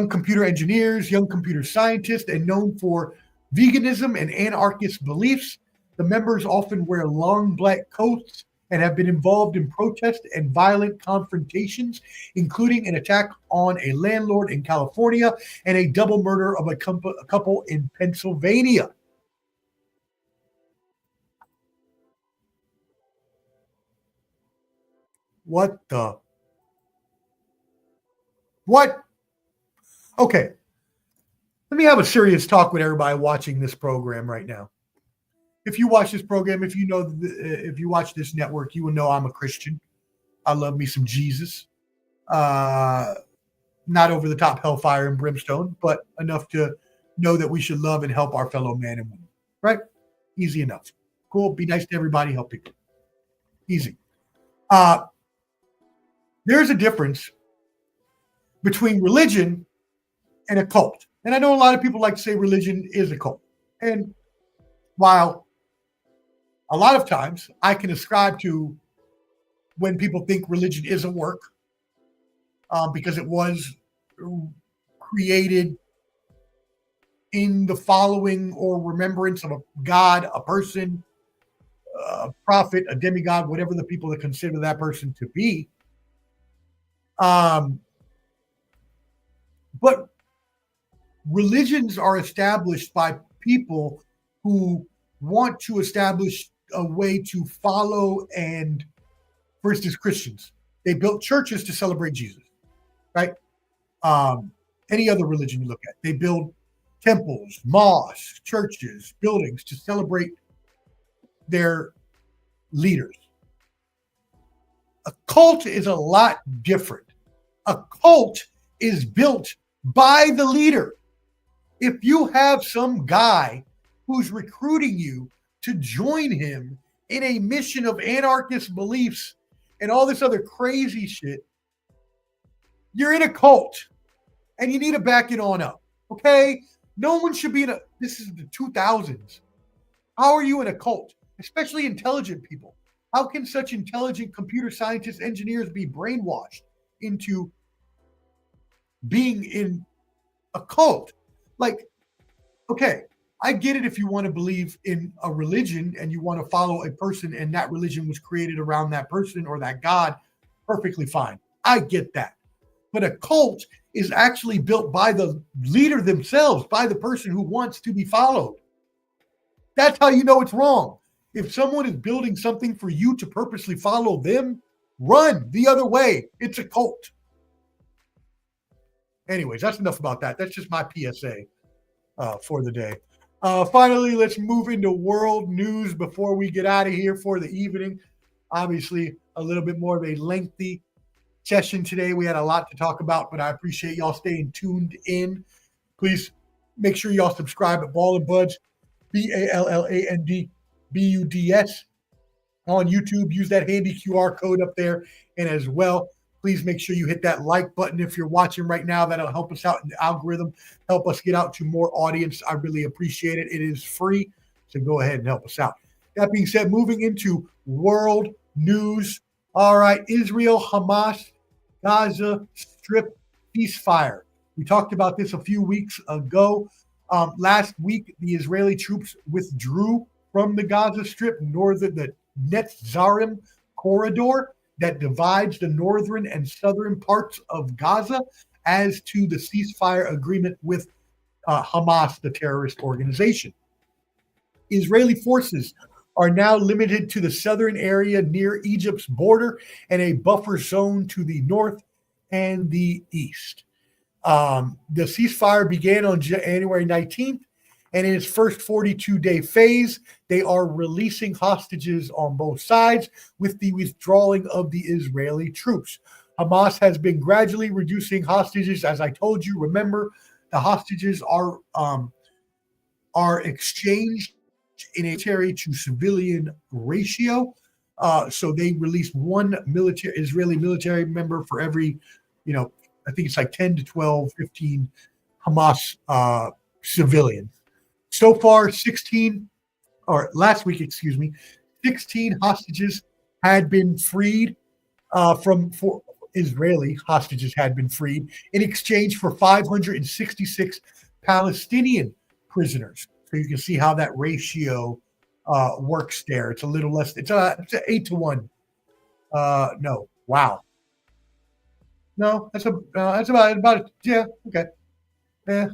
computer engineers, young computer scientists, and known for veganism and anarchist beliefs. The members often wear long black coats and have been involved in protests and violent confrontations, including an attack on a landlord in California and a double murder of a couple in Pennsylvania. What? Okay. Let me have a serious talk with everybody watching this program right now. If you watch this program, if you watch this network, you will know I'm a Christian. I love me some Jesus. Not over the top hellfire and brimstone, but enough to know that we should love and help our fellow man and woman. Right? Easy enough. Cool. Be nice to everybody. Help people. Easy. There's a difference between religion and a cult. And I know a lot of people like to say religion is a cult. And while a lot of times I can ascribe to when people think religion isn't work, because it was created in the following or remembrance of a god, a person, a prophet, a demigod, whatever the people that consider that person to be. But religions are established by people who want to establish a way to follow, and for instance, Christians, they built churches to celebrate Jesus, right? Any other religion you look at, they build temples, mosques, churches, buildings to celebrate their leaders. A cult is a lot different. A cult is built by the leader. If you have some guy who's recruiting you to join him in a mission of anarchist beliefs and all this other crazy shit, you're in a cult and you need to back it on up. Okay? No one should be in this is the 2000s. How are you in a cult? Especially intelligent people. How can such intelligent computer scientists, engineers be brainwashed into being in a cult? Like, okay, I get it if you want to believe in a religion and you want to follow a person and that religion was created around that person or that God, perfectly fine. I get that. But a cult is actually built by the leader themselves, by the person who wants to be followed. That's how you know it's wrong. If someone is building something for you to purposely follow them, run the other way. It's a cult. Anyways, that's enough about that. That's just my PSA for the day. Finally, let's move into world news before we get out of here for the evening. Obviously, a little bit more of a lengthy session today. We had a lot to talk about, but I appreciate y'all staying tuned in. Please make sure y'all subscribe at Ball and Buds, BALLANDBUDS on YouTube. Use that handy QR code up there. And as well, please make sure you hit that like button if you're watching right now. That'll help us out in the algorithm, help us get out to more audience. I really appreciate it. It is free, so go ahead and help us out. That being said, moving into world news. All right, Israel, Hamas, Gaza Strip ceasefire. We talked about this a few weeks ago. Last week, the Israeli troops withdrew from the Gaza Strip, the Netzarim corridor that divides the northern and southern parts of Gaza, as to the ceasefire agreement with Hamas, the terrorist organization. Israeli forces are now limited to the southern area near Egypt's border and a buffer zone to the north and the east. The ceasefire began on January 19th, and in its first 42-day phase, they are releasing hostages on both sides with the withdrawing of the Israeli troops. Hamas has been gradually reducing hostages. As I told you, remember, the hostages are exchanged in a military to civilian ratio. So they released one Israeli military member for every, I think it's like 10 to 12, 15 Hamas civilians. So far, last week, 16 hostages had been freed for Israeli hostages had been freed in exchange for 566 Palestinian prisoners. So you can see how that ratio works there. It's a little less. It's 8 to 1. No, wow. No, that's about yeah, okay. Yeah,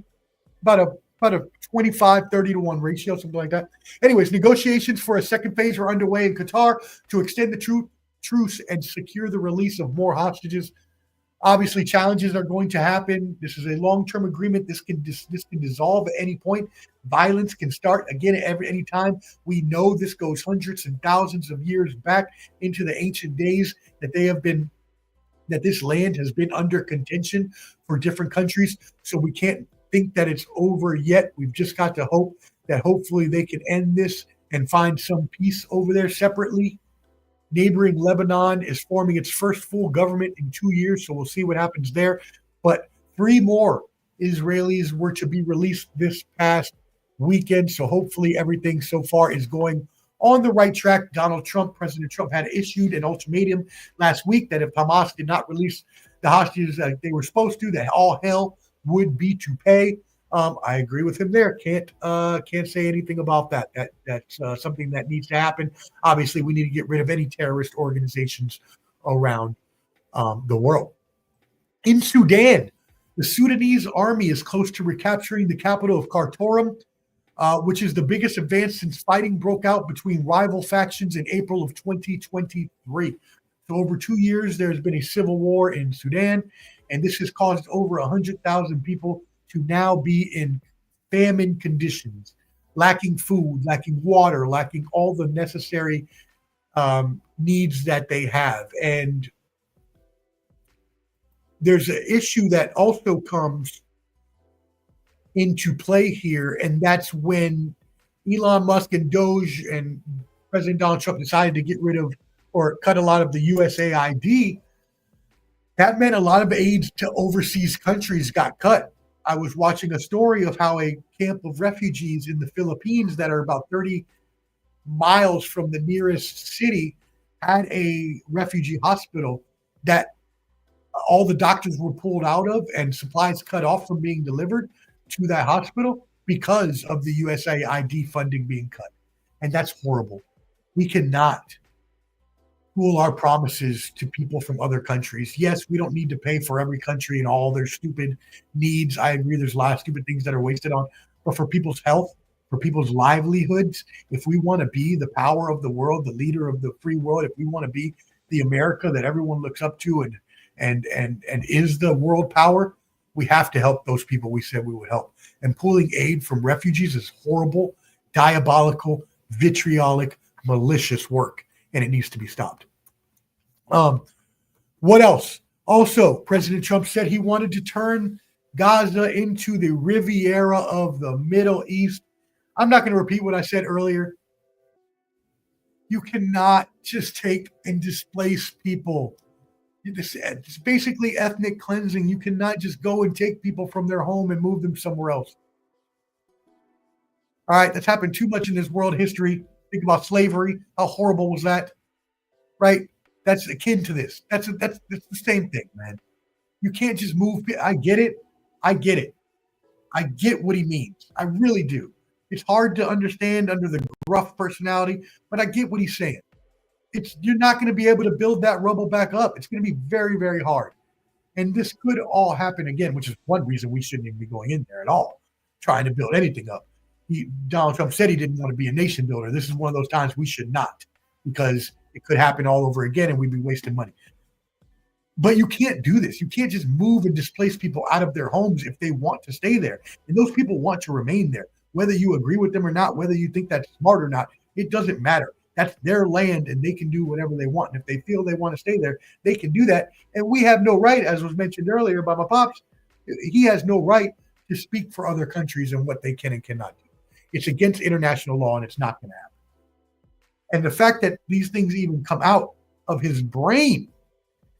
about a 25, 30 to 1 ratio, something like that. Anyways, negotiations for a second phase are underway in Qatar to extend the truce and secure the release of more hostages. Obviously, challenges are going to happen. This is a long-term agreement. This can dissolve at any point. Violence can start again at any time. We know this goes hundreds and thousands of years back into the ancient days that this land has been under contention for different countries. So we can't think that it's over yet. We've just got to hope that hopefully they can end this and find some peace over there separately. Neighboring Lebanon is forming its first full government in 2 years, so we'll see what happens there. But 3 more Israelis were to be released this past weekend, so hopefully everything so far is going on the right track. President Trump had issued an ultimatum last week that if Hamas did not release the hostages that they were supposed to, that all hell would be to pay. I agree with him there. Can't say anything about that. That's something that needs to happen. Obviously, we need to get rid of any terrorist organizations around the world. In Sudan, the Sudanese army is close to recapturing the capital of Khartoum, which is the biggest advance since fighting broke out between rival factions in April of 2023. So over 2 years, there's been a civil war in Sudan, and this has caused over 100,000 people to now be in famine conditions, lacking food, lacking water, lacking all the necessary needs that they have. And there's an issue that also comes into play here, and that's when Elon Musk and Doge and President Donald Trump decided to get rid of or cut a lot of the USAID. That meant a lot of aid to overseas countries got cut. I was watching a story of how a camp of refugees in the Philippines that are about 30 miles from the nearest city had a refugee hospital that all the doctors were pulled out of and supplies cut off from being delivered to that hospital because of the USAID funding being cut. And that's horrible. We cannot fool our promises to people from other countries. Yes, we don't need to pay for every country and all their stupid needs. I agree there's a lot of stupid things that are wasted on, but for people's health, for people's livelihoods, if we want to be the power of the world, the leader of the free world, if we want to be the America that everyone looks up to and is the world power, we have to help those people we said we would help. And pulling aid from refugees is horrible, diabolical, vitriolic, malicious work, and it needs to be stopped. What else? Also, President Trump said he wanted to turn Gaza into the Riviera of the Middle East. I'm not going to repeat what I said earlier. You cannot just take and displace people. It's basically ethnic cleansing. You cannot just go and take people from their home and move them somewhere else. All right, that's happened too much in this world history. Think about slavery. How horrible was that? Right? That's akin to this. That's the same thing, man. You can't just move. I get it. I get it. I get what he means. I really do. It's hard to understand under the gruff personality, but I get what he's saying. You're not going to be able to build that rubble back up. It's going to be very, very hard. And this could all happen again, which is one reason we shouldn't even be going in there at all, trying to build anything up. Donald Trump said he didn't want to be a nation builder. This is one of those times we should not, because it could happen all over again and we'd be wasting money. But you can't do this. You can't just move and displace people out of their homes if they want to stay there. And those people want to remain there. Whether you agree with them or not, whether you think that's smart or not, it doesn't matter. That's their land and they can do whatever they want. And if they feel they want to stay there, they can do that. And we have no right, as was mentioned earlier by my pops, he has no right to speak for other countries and what they can and cannot do. It's against international law and it's not going to happen. And the fact that these things even come out of his brain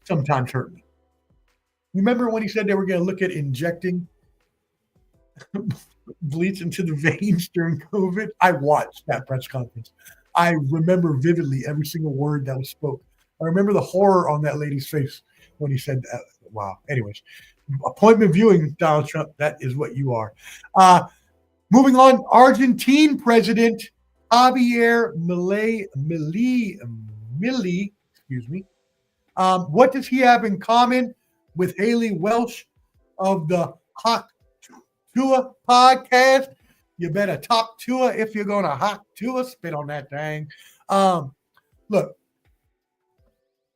sometimes hurt me. Remember when he said they were going to look at injecting bleach into the veins during COVID? I watched that press conference. I remember vividly every single word that was spoke. I remember the horror on that lady's face when he said that. Wow. Anyways, appointment viewing, Donald Trump, that is what you are. Moving on, Argentine President Javier Milei, excuse me. What does he have in common with Haley Welsh of the Hot Tua podcast? You better talk to her if you're going to hot to her. Spit on that thing. Look,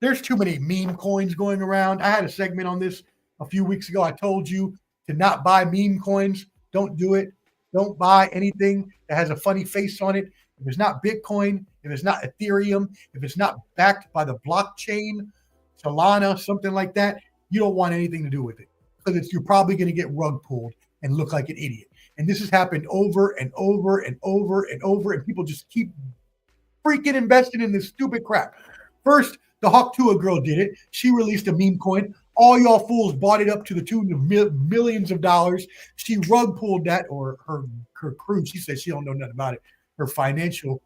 there's too many meme coins going around. I had a segment on this a few weeks ago. I told you to not buy meme coins. Don't do it. Don't buy anything that has a funny face on it. If it's not Bitcoin, if it's not Ethereum, if it's not backed by the blockchain, Solana, something like that, you don't want anything to do with it, because you're probably going to get rug pulled and look like an idiot. And this has happened over and over and over and over, and people just keep freaking investing in this stupid crap. First, the Hawk Tua girl did it. She released a meme coin. All y'all fools bought it up to the tune of millions of dollars. She rug pulled that, or her crew. She said she don't know nothing about it. Her financial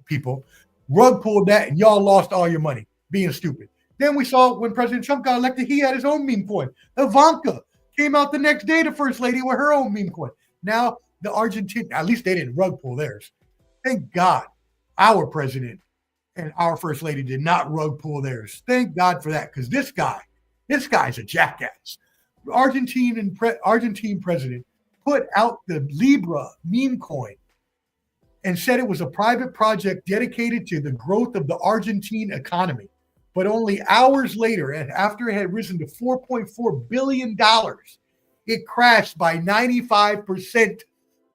people rug pulled that, and y'all lost all your money being stupid. Then we saw when President Trump got elected, he had his own meme coin. Ivanka came out the next day, the first lady, with her own meme coin. Now the Argentine, at least they didn't rug pull theirs. Thank God our president and our first lady did not rug pull theirs. Thank God for that, because this guy's a jackass. Argentine president put out the Libra meme coin and said it was a private project dedicated to the growth of the Argentine economy. But only hours later, and after it had risen to $4.4 billion, it crashed by 95%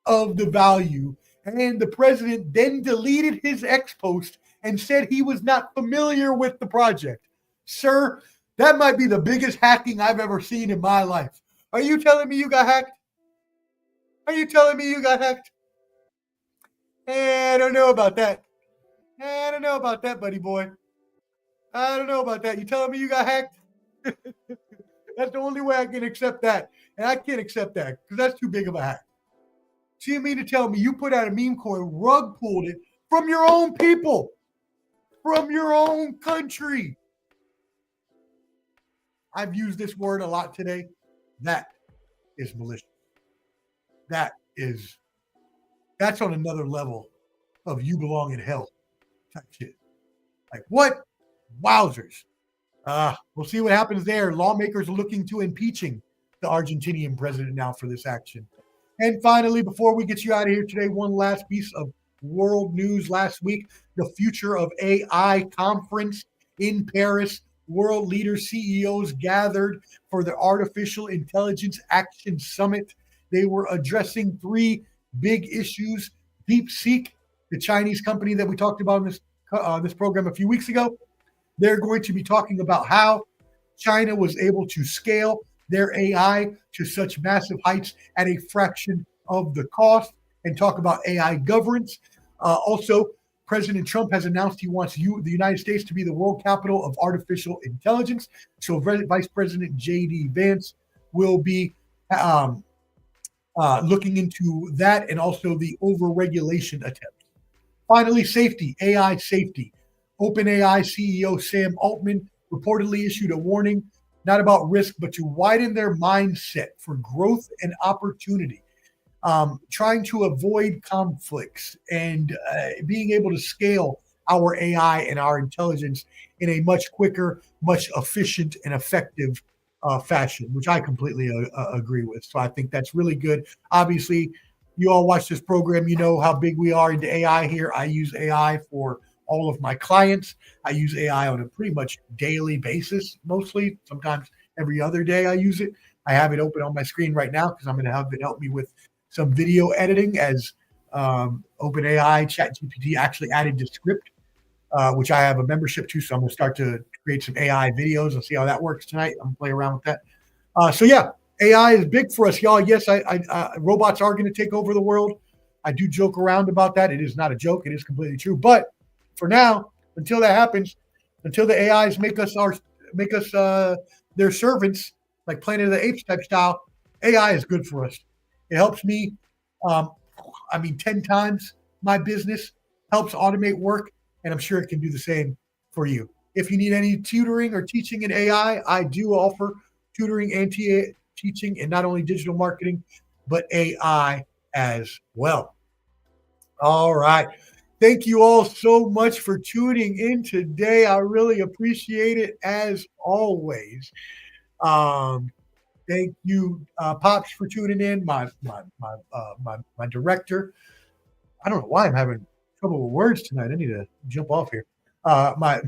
of the value. And the president then deleted his X post and said he was not familiar with the project. Sir, that might be the biggest hacking I've ever seen in my life. Are you telling me you got hacked? Are you telling me you got hacked? I don't know about that. I don't know about that, buddy boy. I don't know about that. You telling me you got hacked? That's the only way I can accept that. And I can't accept that because that's too big of a hack. So you mean to tell me you put out a meme coin, rug pulled it from your own people, from your own country? I've used this word a lot today. That is malicious. That's on another level of you belong in hell type shit. Like what? Wowzers. We'll see what happens there. Lawmakers are looking to impeaching the Argentinian president now for this action. And finally, before we get you out of here today, one last piece of world news last week. The Future of AI conference in Paris. World leaders, CEOs gathered for the Artificial Intelligence Action Summit. They were addressing three big issues. DeepSeek, the Chinese company that we talked about in this program a few weeks ago. They're going to be talking about how China was able to scale their AI to such massive heights at a fraction of the cost, and talk about AI governance. Also, President Trump has announced he wants the United States to be the world capital of artificial intelligence. So Vice President J.D. Vance will be looking into that, and also the over-regulation attempt. Finally, safety, AI safety. OpenAI CEO Sam Altman reportedly issued a warning not about risk, but to widen their mindset for growth and opportunity. Trying to avoid conflicts and being able to scale our AI and our intelligence in a much quicker, much efficient and effective fashion, which I completely agree with. So I think that's really good. Obviously, you all watch this program, you know how big we are into AI here. I use AI for all of my clients. I use AI on a pretty much daily basis, mostly. Sometimes every other day I use it. I have it open on my screen right now because I'm going to have it help me with some video editing as OpenAI ChatGPT actually added to script, which I have a membership to. So I'm going to start to create some AI videos and see how that works tonight. I'm going to play around with that. So yeah, AI is big for us, y'all. Yes, robots are going to take over the world. I do joke around about that. It is not a joke. It is completely true. But for now, until that happens, until the AIs make us their servants, like Planet of the Apes type style, AI is good for us. It helps me, 10 times my business, helps automate work, and I'm sure it can do the same for you. If you need any tutoring or teaching in AI, I do offer tutoring and teaching in not only digital marketing, but AI as well. All right. Thank you all so much for tuning in today. I really appreciate it as always. Thank you, Pops, for tuning in. My director. I don't know why I'm having trouble with words tonight. I need to jump off here. My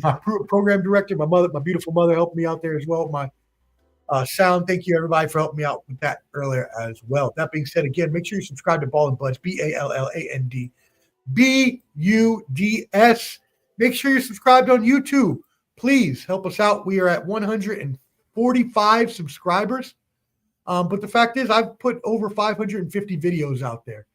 program director, my mother, my beautiful mother, helped me out there as well. My sound. Thank you, everybody, for helping me out with that earlier as well. That being said, again, make sure you subscribe to Ball and Buds, BALLANDBUDS. Make sure you're subscribed on YouTube. Please help us out. We are at 145 subscribers. But the fact is, I've put over 550 videos out there.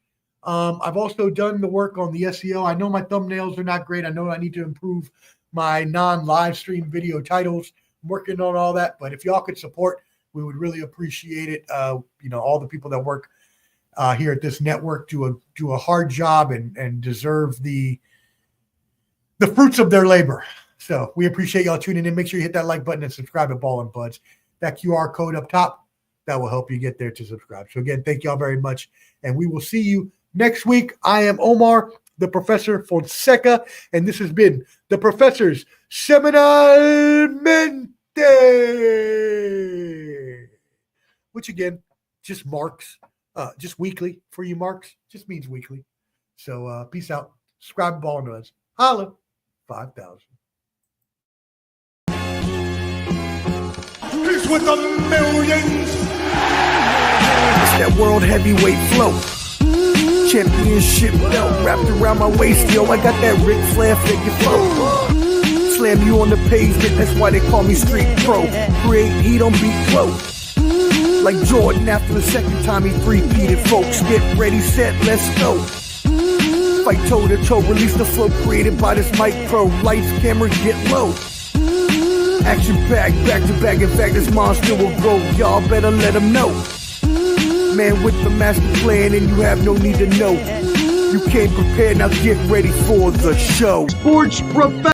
I've also done the work on the SEO. I know my thumbnails are not great. I know I need to improve my non-live stream video titles. I'm working on all that. But if y'all could support, we would really appreciate it. All the people that work here at this network do a hard job and deserve the fruits of their labor. So we appreciate y'all tuning in. Make sure you hit that like button and subscribe to Ball and Buds. That QR code up top, that will help you get there to subscribe. So again, thank y'all very much. And we will see you next week. I am Omar, the Professor Fonseca, and this has been the Professor's Semanalmente, which again, just marks, just weekly for you marks, just means weekly. So peace out. Subscribe to Ball and Buds. Holla, 5,000. He's with the millions. It's that world heavyweight flow. Championship belt wrapped around my waist, yo. I got that Ric Flair figure flow. Slam you on the pavement, that's why they call me street pro. Create heat on beat flow. Like Jordan after the second time he three-peated, folks. Get ready, set, let's go. Fight toe to toe, release the flow created by this mic pro. Lights, camera, get low. Action packed, back to back. In fact, this monster will grow. Y'all better let him know. Man with the master plan, and you have no need to know. You came prepared, now get ready for the show. Sports Professor.